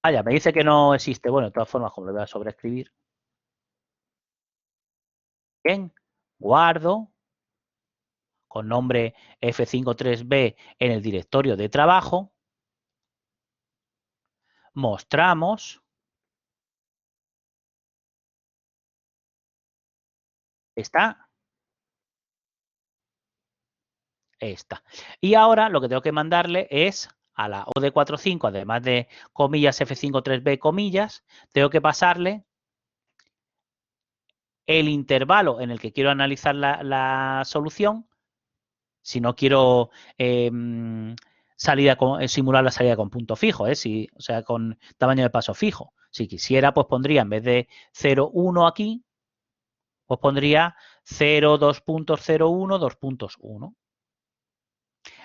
Ya, me dice que no existe. Bueno, de todas formas, como lo voy a sobreescribir. Bien, guardo con nombre F53B en el directorio de trabajo. Mostramos. Está. Esta. Y ahora lo que tengo que mandarle es a la OD45, además de comillas F53B comillas, tengo que pasarle el intervalo en el que quiero analizar la solución. Si no quiero simular la salida con punto fijo, o sea, con tamaño de paso fijo. Si quisiera, pues pondría en vez de 0,1 aquí, pues pondría 0, 2.01, 2.1.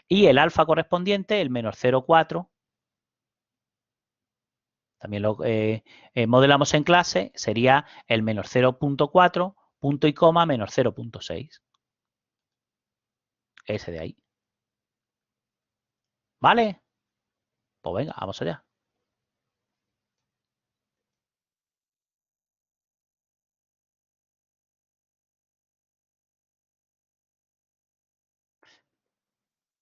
Y el alfa correspondiente, el menos 0,4, también lo modelamos en clase, sería el menos 0.4, punto y coma, menos 0.6. Ese de ahí. ¿Vale? Pues venga, vamos allá.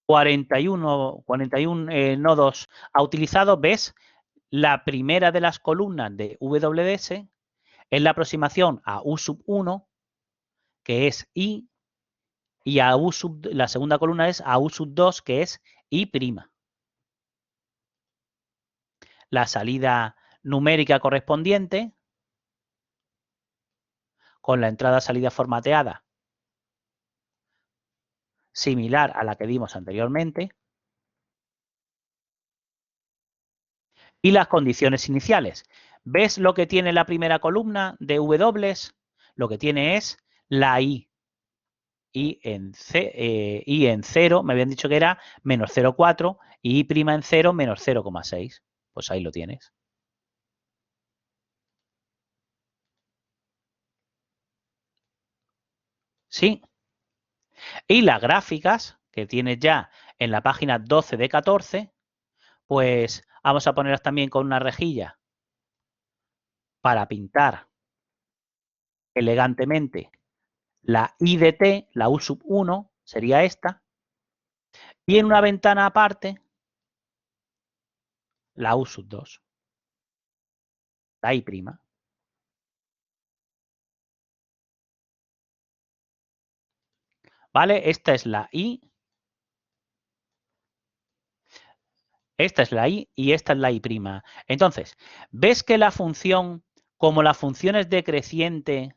...41 nodos ha utilizado, ¿ves? La primera de las columnas de WDS es la aproximación a U sub 1, que es I, y a la segunda columna es a U sub 2, que es I'. La salida numérica correspondiente con la entrada-salida formateada similar a la que vimos anteriormente y las condiciones iniciales. ¿Ves lo que tiene la primera columna de W? Lo que tiene es la I. I en 0, me habían dicho que era menos 0,4 y I' en 0 menos 0,6. Pues ahí lo tienes. ¿Sí? Y las gráficas que tienes ya en la página 12 de 14, pues vamos a ponerlas también con una rejilla para pintar elegantemente la I de T, la U sub 1, sería esta, y en una ventana aparte, la U sub 2, la I'. ¿Vale? Esta es la I. Esta es la I y esta es la I'. Entonces, ¿ves que la función, como la función es decreciente,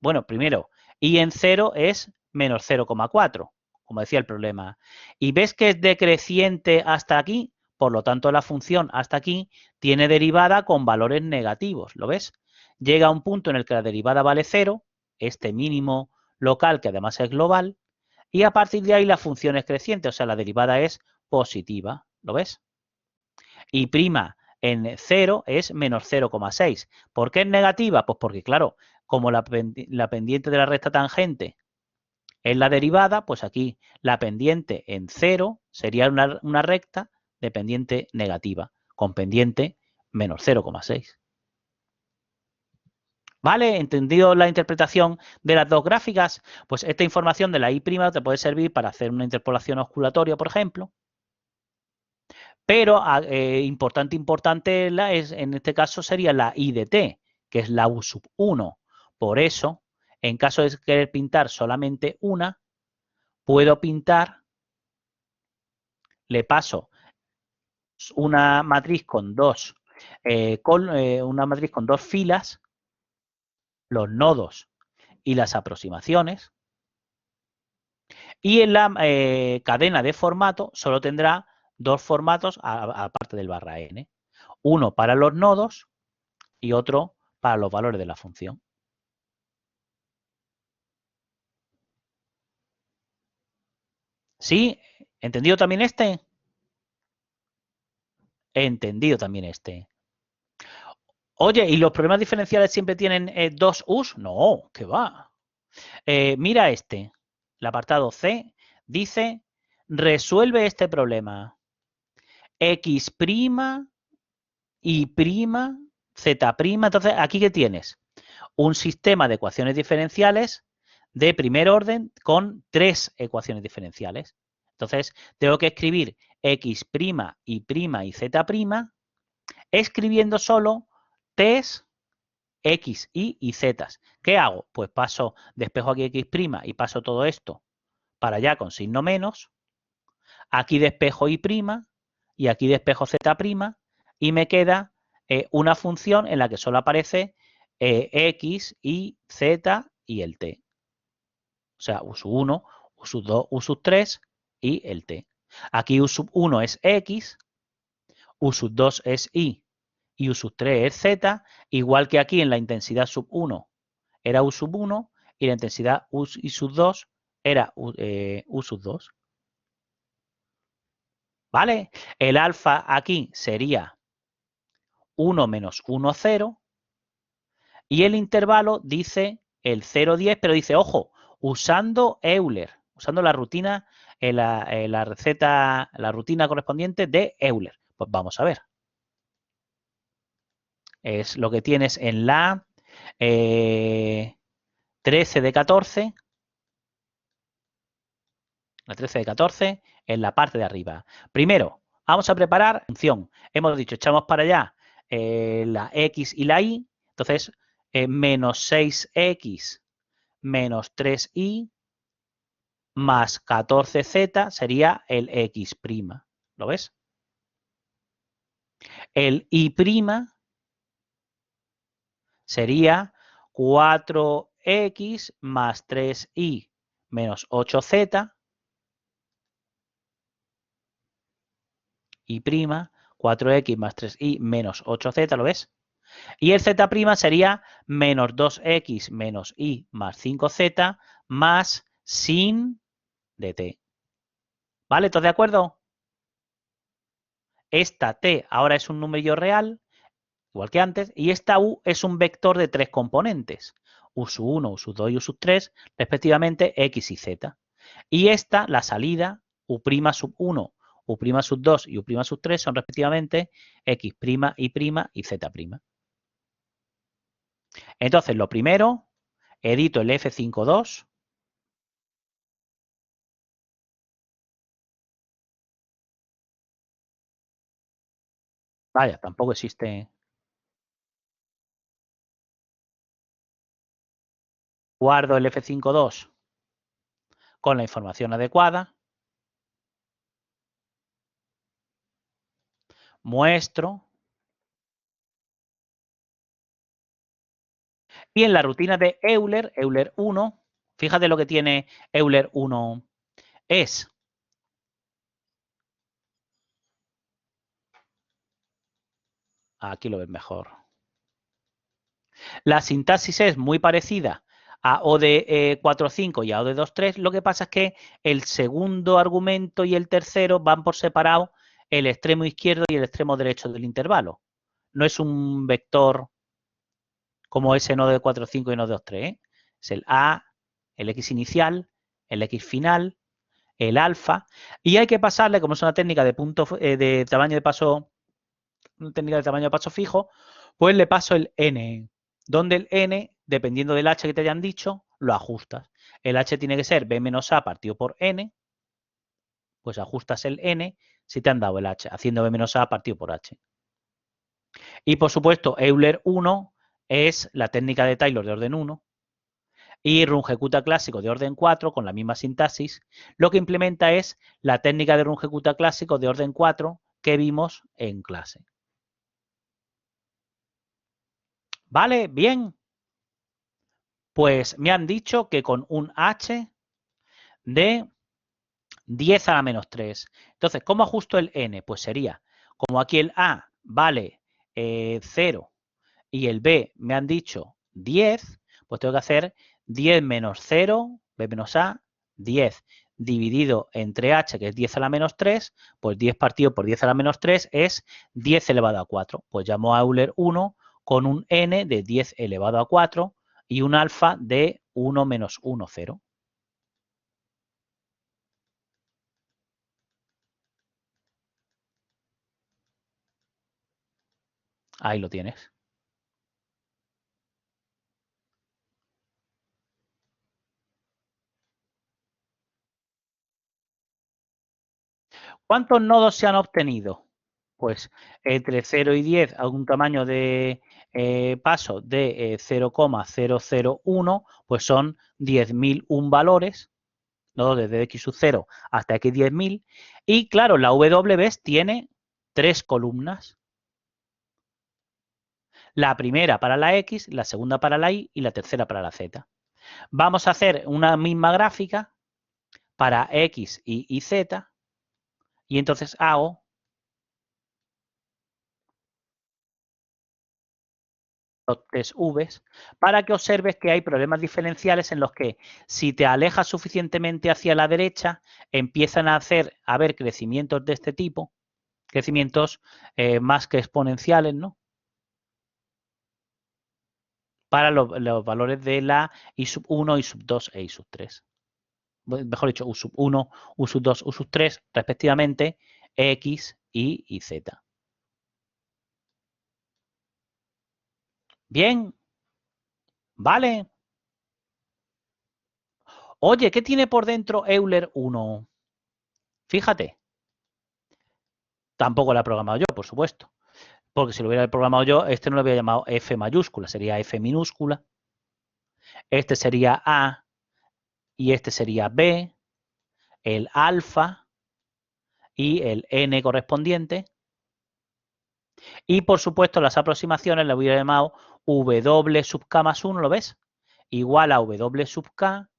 bueno, primero, I en 0 es menos 0,4, como decía el problema, y ves que es decreciente hasta aquí, por lo tanto la función hasta aquí tiene derivada con valores negativos, ¿lo ves? Llega a un punto en el que la derivada vale 0, este mínimo local que además es global, y a partir de ahí la función es creciente, o sea, la derivada es positiva, ¿lo ves? Y' en 0 es menos 0,6. ¿Por qué es negativa? Pues porque, claro, como la pendiente de la recta tangente es la derivada, pues aquí la pendiente en 0 sería una recta de pendiente negativa, con pendiente menos 0,6. ¿Vale? ¿Entendido la interpretación de las dos gráficas? Pues esta información de la I' te puede servir para hacer una interpolación osculatoria, por ejemplo. Pero importante en este caso sería la I de T, que es la U sub 1. Por eso, en caso de querer pintar solamente una, puedo pintar, le paso una matriz con una matriz con dos filas, los nodos y las aproximaciones, y en la cadena de formato solo tendrá dos formatos aparte del barra n. Uno para los nodos y otro para los valores de la función. ¿Sí? ¿Entendido también este? Entendido también este. Oye, ¿y los problemas diferenciales siempre tienen dos U's? No, ¿qué va? Mira este. El apartado C dice, resuelve este problema. X', Y', Z'. Entonces, ¿aquí qué tienes? Un sistema de ecuaciones diferenciales de primer orden con tres ecuaciones diferenciales. Entonces, tengo que escribir X', Y', y Z', escribiendo solo T's, X, Y Z. ¿Qué hago? Pues despejo aquí X' y paso todo esto para allá con signo menos. Aquí despejo Y' y aquí despejo Z' y me queda una función en la que solo aparece X, Y, Z y el T. O sea, U sub 1, U sub 2, U sub 3 y el T. Aquí U sub 1 es X, U sub 2 es Y y U sub 3 es Z, igual que aquí en la intensidad sub 1 era U sub 1 y la intensidad U sub 2 era U sub 2. ¿Vale? El alfa aquí sería 1 menos 1, 0 y el intervalo dice el 0, 10, pero dice, ojo, usando Euler, usando la rutina, la rutina correspondiente de Euler. Pues vamos a ver. Es lo que tienes en la 13 de 14. La 13 de 14 en la parte de arriba. Primero, vamos a preparar función. Hemos dicho, echamos para allá la x y la y. Entonces, menos 6x menos 3y más 14z sería el x'. ¿Lo ves? El y' sería 4x más 3y menos 8z. Y', 4x más 3y menos 8z, ¿lo ves? Y el z' sería menos 2x menos y más 5z más sin dt. ¿Vale? ¿Todos de acuerdo? Esta t ahora es un número real, igual que antes, y esta u es un vector de 3 componentes. u1, u2 y u3, respectivamente x y z. Y esta, la salida, u'1, u'2 y u'3 son respectivamente x', y z'. Entonces, lo primero, edito el F52. Vaya, tampoco existe. Guardo el F52 con la información adecuada. Muestro. Y en la rutina de Euler, Euler 1, fíjate lo que tiene Euler 1 es. Aquí lo ves mejor. La sintaxis es muy parecida a ODE 4.5 y a ODE 2.3. Lo que pasa es que el segundo argumento y el tercero van por separado el extremo izquierdo y el extremo derecho del intervalo. No es un vector como es en ODE 4.5 y en ODE 2.3. ¿eh? Es el A, el X inicial, el X final, el alfa. Y hay que pasarle, como es una técnica de de tamaño de paso, una técnica de tamaño de paso fijo, pues le paso el n, donde el n, dependiendo del h que te hayan dicho, lo ajustas. El h tiene que ser b menos a partido por n, pues ajustas el n si te han dado el h, haciendo b menos a partido por h. Y por supuesto, Euler 1 es la técnica de Taylor de orden 1 y Runge-Kutta clásico de orden 4 con la misma sintaxis. Lo que implementa es la técnica de Runge-Kutta clásico de orden 4 que vimos en clase. ¿Vale? Bien. Pues me han dicho que con un h de 10 a la menos 3. Entonces, ¿cómo ajusto el n? Pues sería, como aquí el a vale 0 y el b me han dicho 10, pues tengo que hacer 10 menos 0, b menos a, 10 dividido entre h, que es 10 a la menos 3, pues 10 partido por 10 a la menos 3 es 10 elevado a 4. Pues llamo a Euler 1 con un n de 10 elevado a 4 y un alfa de 1 menos 1, 0. Ahí lo tienes. ¿Cuántos nodos se han obtenido? Pues entre 0 y 10 a un tamaño de paso de 0,001, pues son 10.001 valores, nodos desde x sub 0 hasta x 10.000. Y claro, la W tiene 3 columnas. La primera para la X, la segunda para la Y y la tercera para la Z. Vamos a hacer una misma gráfica para X, Y Z. Y entonces hago test V para que observes que hay problemas diferenciales en los que si te alejas suficientemente hacia la derecha, empiezan a haber crecimientos de este tipo, crecimientos más que exponenciales, ¿no? Para los valores de la I sub 1, I sub 2 e I sub 3. Mejor dicho, U sub 1, U sub 2, U sub 3, respectivamente, X, Y y Z. Bien. Vale. Oye, ¿qué tiene por dentro Euler 1? Fíjate. Tampoco lo he programado yo, por supuesto. Porque si lo hubiera programado yo, este no lo había llamado F mayúscula, sería F minúscula. Este sería A y este sería B, el alfa y el N correspondiente. Y por supuesto las aproximaciones las hubiera llamado W sub K más 1, ¿lo ves? Igual a W sub K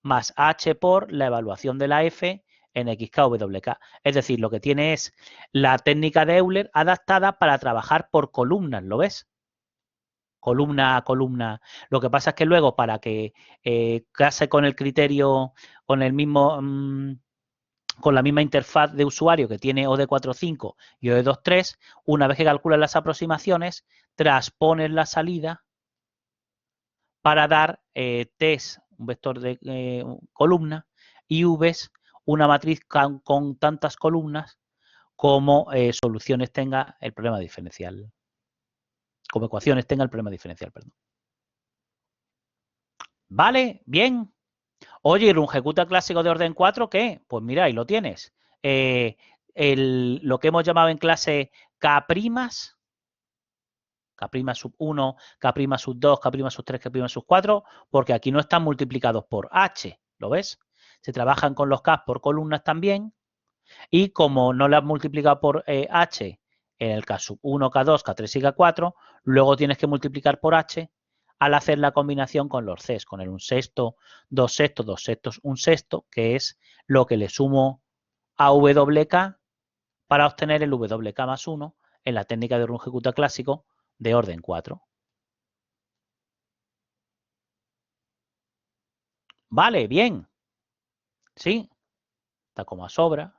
más H por la evaluación de la F en XKWK. Es decir, lo que tiene es la técnica de Euler adaptada para trabajar por columnas, ¿lo ves? Columna a columna. Lo que pasa es que luego para que case con el criterio, con el mismo, con la misma interfaz de usuario que tiene OD45 y OD23, una vez que calculas las aproximaciones, transpones la salida para dar T's, un vector de columna, y V's, una matriz con tantas columnas como soluciones tenga el problema diferencial. Como ecuaciones tenga el problema diferencial, perdón. Vale, bien. Oye, ¿y Rungecuta clásico de orden 4 qué? Pues mira, ahí lo tienes. Lo que hemos llamado en clase K', K' sub 1, K' sub 2, K' sub 3, K' sub 4, porque aquí no están multiplicados por H, ¿lo ves? Se trabajan con los K por columnas también, y como no las has multiplicado por H en el K sub 1, K2, K3 y K4, luego tienes que multiplicar por H al hacer la combinación con los Cs, con el 1/6, 2/6, 2/6, 1/6, que es lo que le sumo a WK para obtener el WK más 1 en la técnica de Rungecuta clásico de orden 4. Vale, bien. Sí, está como a sobra.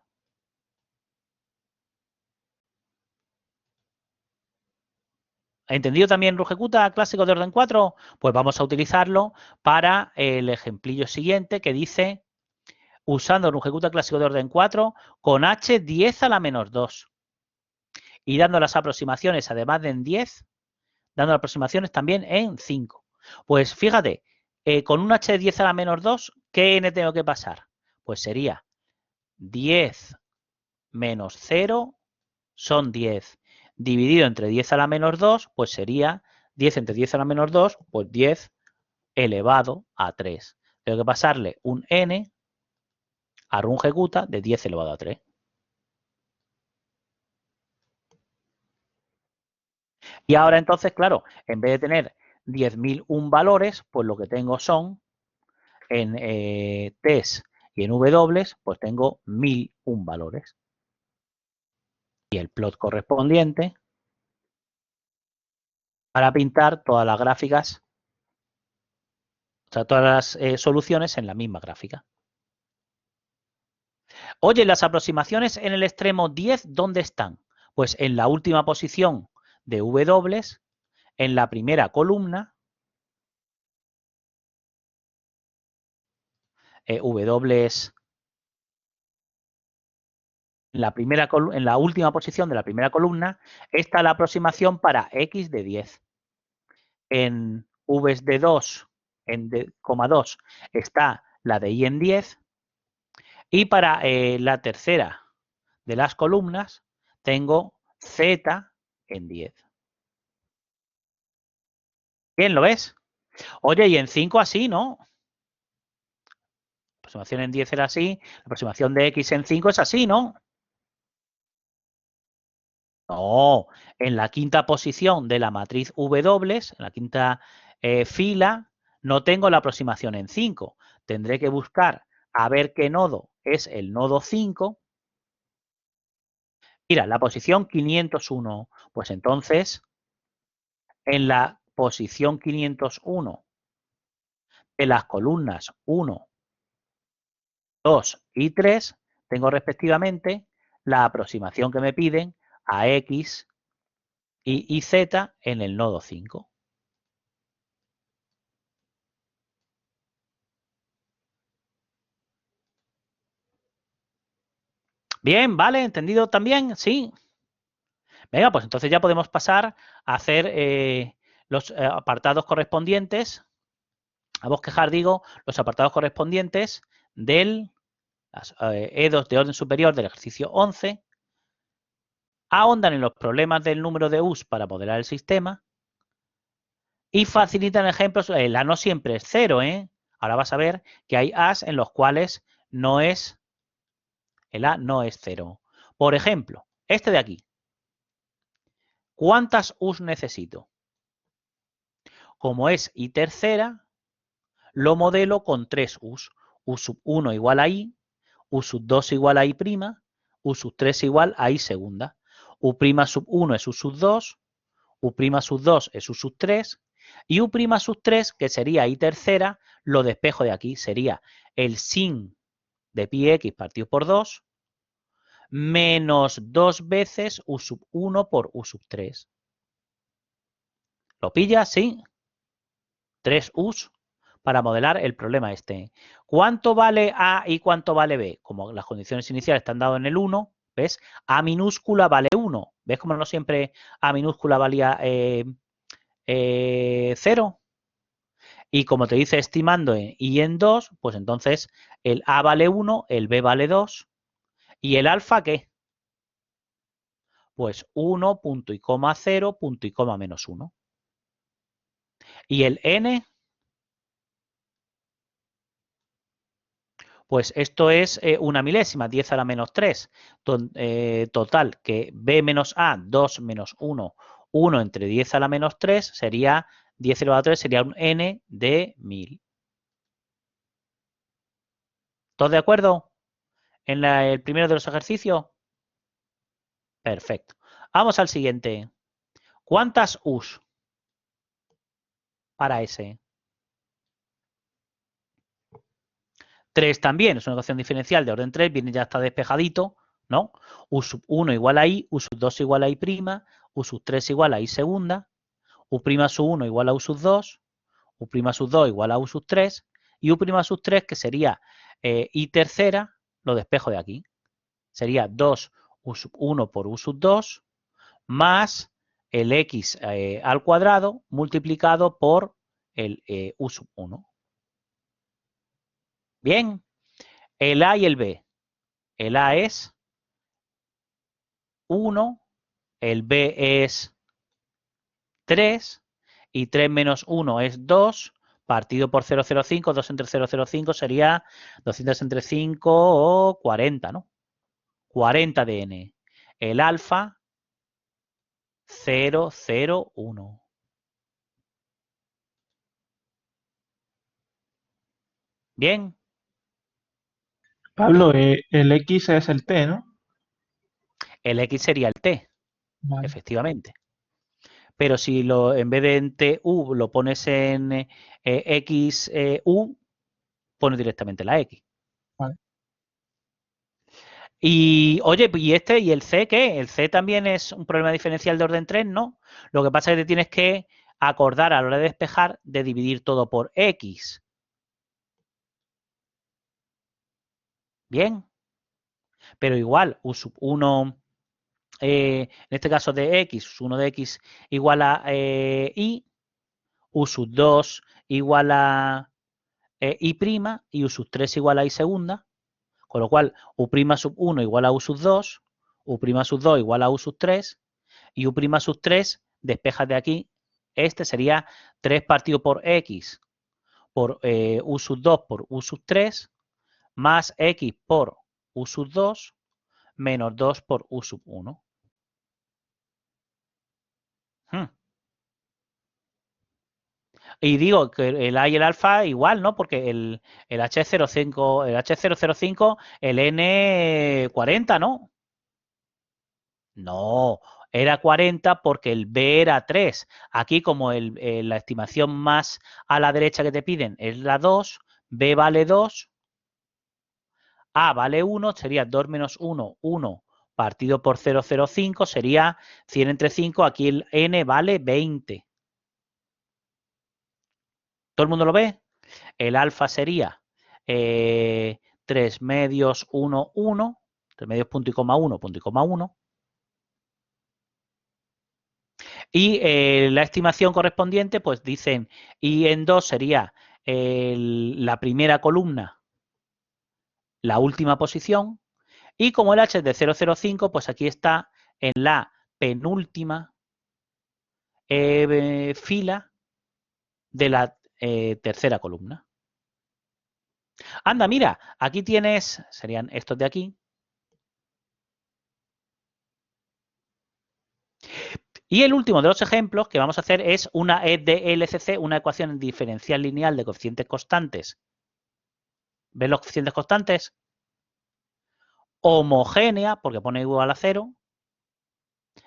¿Entendido también Rungecuta clásico de orden 4? Pues vamos a utilizarlo para el ejemplillo siguiente que dice, usando Rungecuta clásico de orden 4 con H 10 a la menos 2. Y dando las aproximaciones, además de en 10, dando las aproximaciones también en 5. Pues fíjate, con un H de 10 a la menos 2, ¿qué N tengo que pasar? Pues sería 10 menos 0 son 10. Dividido entre 10 a la menos 2, pues sería 10 entre 10 a la menos 2, pues 10 elevado a 3. Tengo que pasarle un N a Rungecuta de 10 elevado a 3. Y ahora entonces, claro, en vez de tener 10.001 valores, pues lo que tengo son en T's y en W, pues tengo 1.001 valores. Y el plot correspondiente para pintar todas las gráficas, o sea, todas las soluciones en la misma gráfica. Oye, las aproximaciones en el extremo 10, ¿dónde están? Pues en la última posición de W, en la primera columna, W en la última posición de la primera columna está la aproximación para X de 10. En V de 2, en D, 2, está la de Y en 10. Y para la tercera de las columnas tengo Z en 10. Bien, ¿lo ves? Oye, y en 5 así, ¿no? La aproximación en 10 era así, la aproximación de X en 5 es así, ¿no? No, en la quinta posición de la matriz W, en la quinta fila, no tengo la aproximación en 5. Tendré que buscar a ver qué nodo es el nodo 5. Mira, la posición 501. Pues entonces, en la posición 501 de las columnas 1, 2 y 3, tengo respectivamente la aproximación que me piden a X y Z en el nodo 5. Bien, vale, ¿entendido también? Sí. Venga, pues entonces ya podemos pasar a hacer los apartados correspondientes, a bosquejar, digo, los apartados correspondientes del E2 de orden superior del ejercicio 11, ahondan en los problemas del número de U's para modelar el sistema y facilitan ejemplos. El A no siempre es 0, ¿eh? Ahora vas a ver que hay A's en los cuales el A no es 0. Por ejemplo, este de aquí. ¿Cuántas U's necesito? Como es I tercera, lo modelo con 3 U's. U sub 1 igual a I, U sub 2 igual a I prima, U sub 3 igual a I segunda. U prima sub 1 es U sub 2, U prima sub 2 es U sub 3, y U prima sub 3, que sería I tercera, lo despejo de aquí, sería el sin de pi x partido por 2, menos 2 veces U sub 1 por U sub 3. ¿Lo pillas? Sí. 3 U's para modelar el problema este. ¿Cuánto vale A y cuánto vale B? Como las condiciones iniciales están dadas en el 1, ¿ves? A minúscula vale 1. ¿Ves cómo no siempre A minúscula valía 0? Y como te dice estimando y en 2, pues entonces el A vale 1, el B vale 2. ¿Y el alfa qué? Pues 1, punto y coma 0, punto y coma menos 1. ¿Y el N? Pues esto es una milésima, 10 a la menos 3. Total, que B menos A, 2 menos 1, 1 entre 10 a la menos 3 sería 10 elevado a 3, sería un N de 1000. ¿Todos de acuerdo en el primero de los ejercicios? Perfecto. Vamos al siguiente. ¿Cuántas U's para S? 3 también, es una ecuación diferencial de orden 3, viene ya está despejadito, ¿no? U sub 1 igual a I, U sub 2 igual a I prima, U sub 3 igual a I segunda, U prima sub 1 igual a U sub 2, U prima sub 2 igual a U sub 3, y U prima sub 3, que sería I tercera, lo despejo de aquí. Sería 2 U sub 1 por U sub 2, más el X al cuadrado multiplicado por el U sub 1. Bien, el A y el B. El A es 1, el B es 3 y 3 menos 1 es 2, partido por 0,05, 2 entre 0,05 sería 200 entre 5 o 40, ¿no? 40 de N. El alfa 0,01. Bien. Pablo, el X es el T, ¿no? El X sería el T, Vale. efectivamente. Pero si en vez de en TU lo pones en XU, pones directamente la X. Vale. Y oye, ¿y y el C qué? El C también es un problema diferencial de orden 3, ¿no? Lo que pasa es que te tienes que acordar a la hora de despejar de dividir todo por X. Bien. Pero igual, U sub 1, en este caso de X, U1 de X igual a I, U sub 2 igual a I prima y U sub 3 igual a I segunda. Con lo cual, U' sub 1 igual a U sub 2, U' sub 2 igual a U sub 3, y U' sub 3, despejas de aquí, este sería 3 partido por X por U sub 2 por U sub 3, más X por U sub 2, menos 2 por U sub 1. Y digo que el A y el alfa igual, ¿no? Porque el H05, el H005, el N40, ¿no? No, era 40 porque el B era 3. Aquí, como la estimación más a la derecha que te piden es la 2, B vale 2, A vale 1, sería 2 menos 1, 1 partido por 0,05, sería 100 entre 5, aquí el N vale 20. ¿Todo el mundo lo ve? El alfa sería 3 medios 1, 1, 3 medios punto y coma 1, punto y coma 1. Y la estimación correspondiente, pues dicen, y en 2 sería la primera columna, la última posición, y como el H es de 0,05, pues aquí está en la penúltima fila de la tercera columna. Anda, mira, aquí tienes, serían estos de aquí. Y el último de los ejemplos que vamos a hacer es una EDLCC, una ecuación diferencial lineal de coeficientes constantes. ¿Ves los coeficientes constantes? Homogénea, porque pone igual a 0.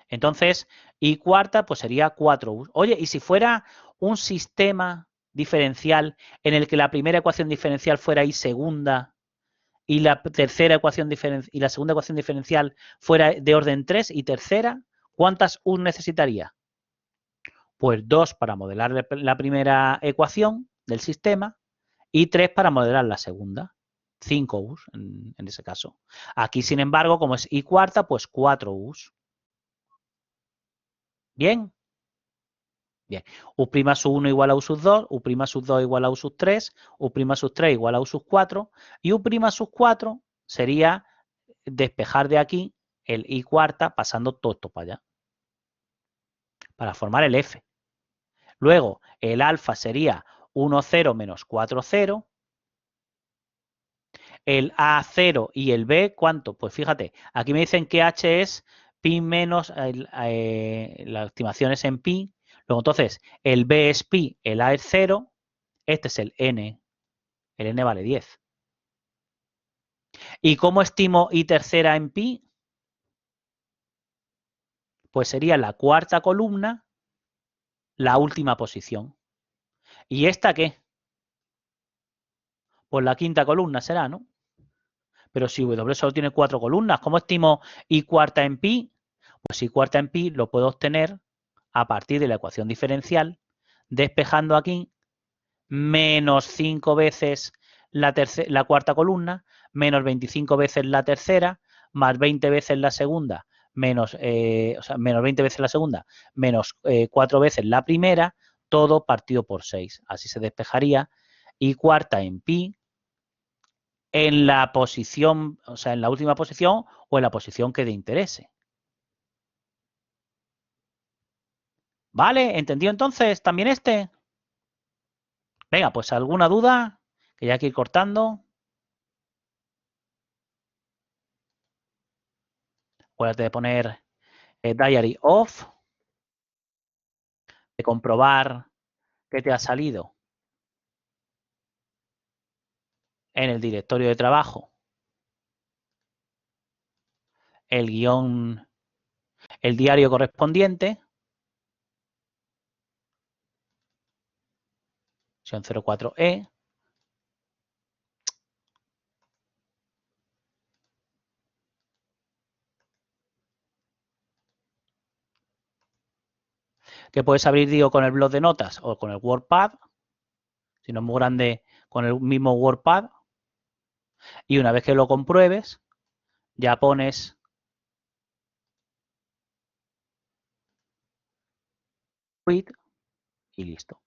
Entonces, y cuarta, pues sería 4U. Oye, ¿y si fuera un sistema diferencial en el que la primera ecuación diferencial fuera I segunda y la tercera ecuación y la segunda ecuación diferencial fuera de orden 3 y tercera, ¿cuántas U necesitaría? Pues 2 para modelar la primera ecuación del sistema y 3 para modelar la segunda. 5 U's en ese caso. Aquí, sin embargo, como es I cuarta, pues 4 U's. ¿Bien? Bien. U' sub 1 igual a U sub 2, U' sub 2 igual a U sub 3, U' sub 3 igual a U sub 4 y U' sub 4 sería despejar de aquí el I cuarta pasando todo esto para allá para formar el F. Luego el alfa sería 1, 0 menos 4, 0. El A0 y el B, ¿cuánto? Pues fíjate, aquí me dicen que H es pi menos, la estimación es en pi. Luego entonces el B es pi, el A es 0, este es el N vale 10. ¿Y cómo estimo I tercera en pi? Pues sería la cuarta columna, la última posición. ¿Y esta qué? Pues la quinta columna será, ¿no? Pero si W solo tiene 4 columnas, ¿cómo estimo I cuarta en pi? Pues I cuarta en pi lo puedo obtener a partir de la ecuación diferencial, despejando aquí menos 5 veces la cuarta columna, menos 25 veces la tercera, más 20 veces la segunda, menos 20 veces la segunda, menos 4 veces la primera, todo partido por 6. Así se despejaría I cuarta en pi en la posición, o sea, en la última posición o en la posición que te interese. ¿Vale? ¿Entendido entonces también este? Venga, pues alguna duda que ya hay que ir cortando. Acuérdate de poner diary off, de comprobar que te ha salido en el directorio de trabajo el guión, el diario correspondiente, versión 04E. Que puedes abrir, digo, con el bloc de notas o con el WordPad, si no es muy grande, con el mismo WordPad. Y una vez que lo compruebes, ya pones quit y listo.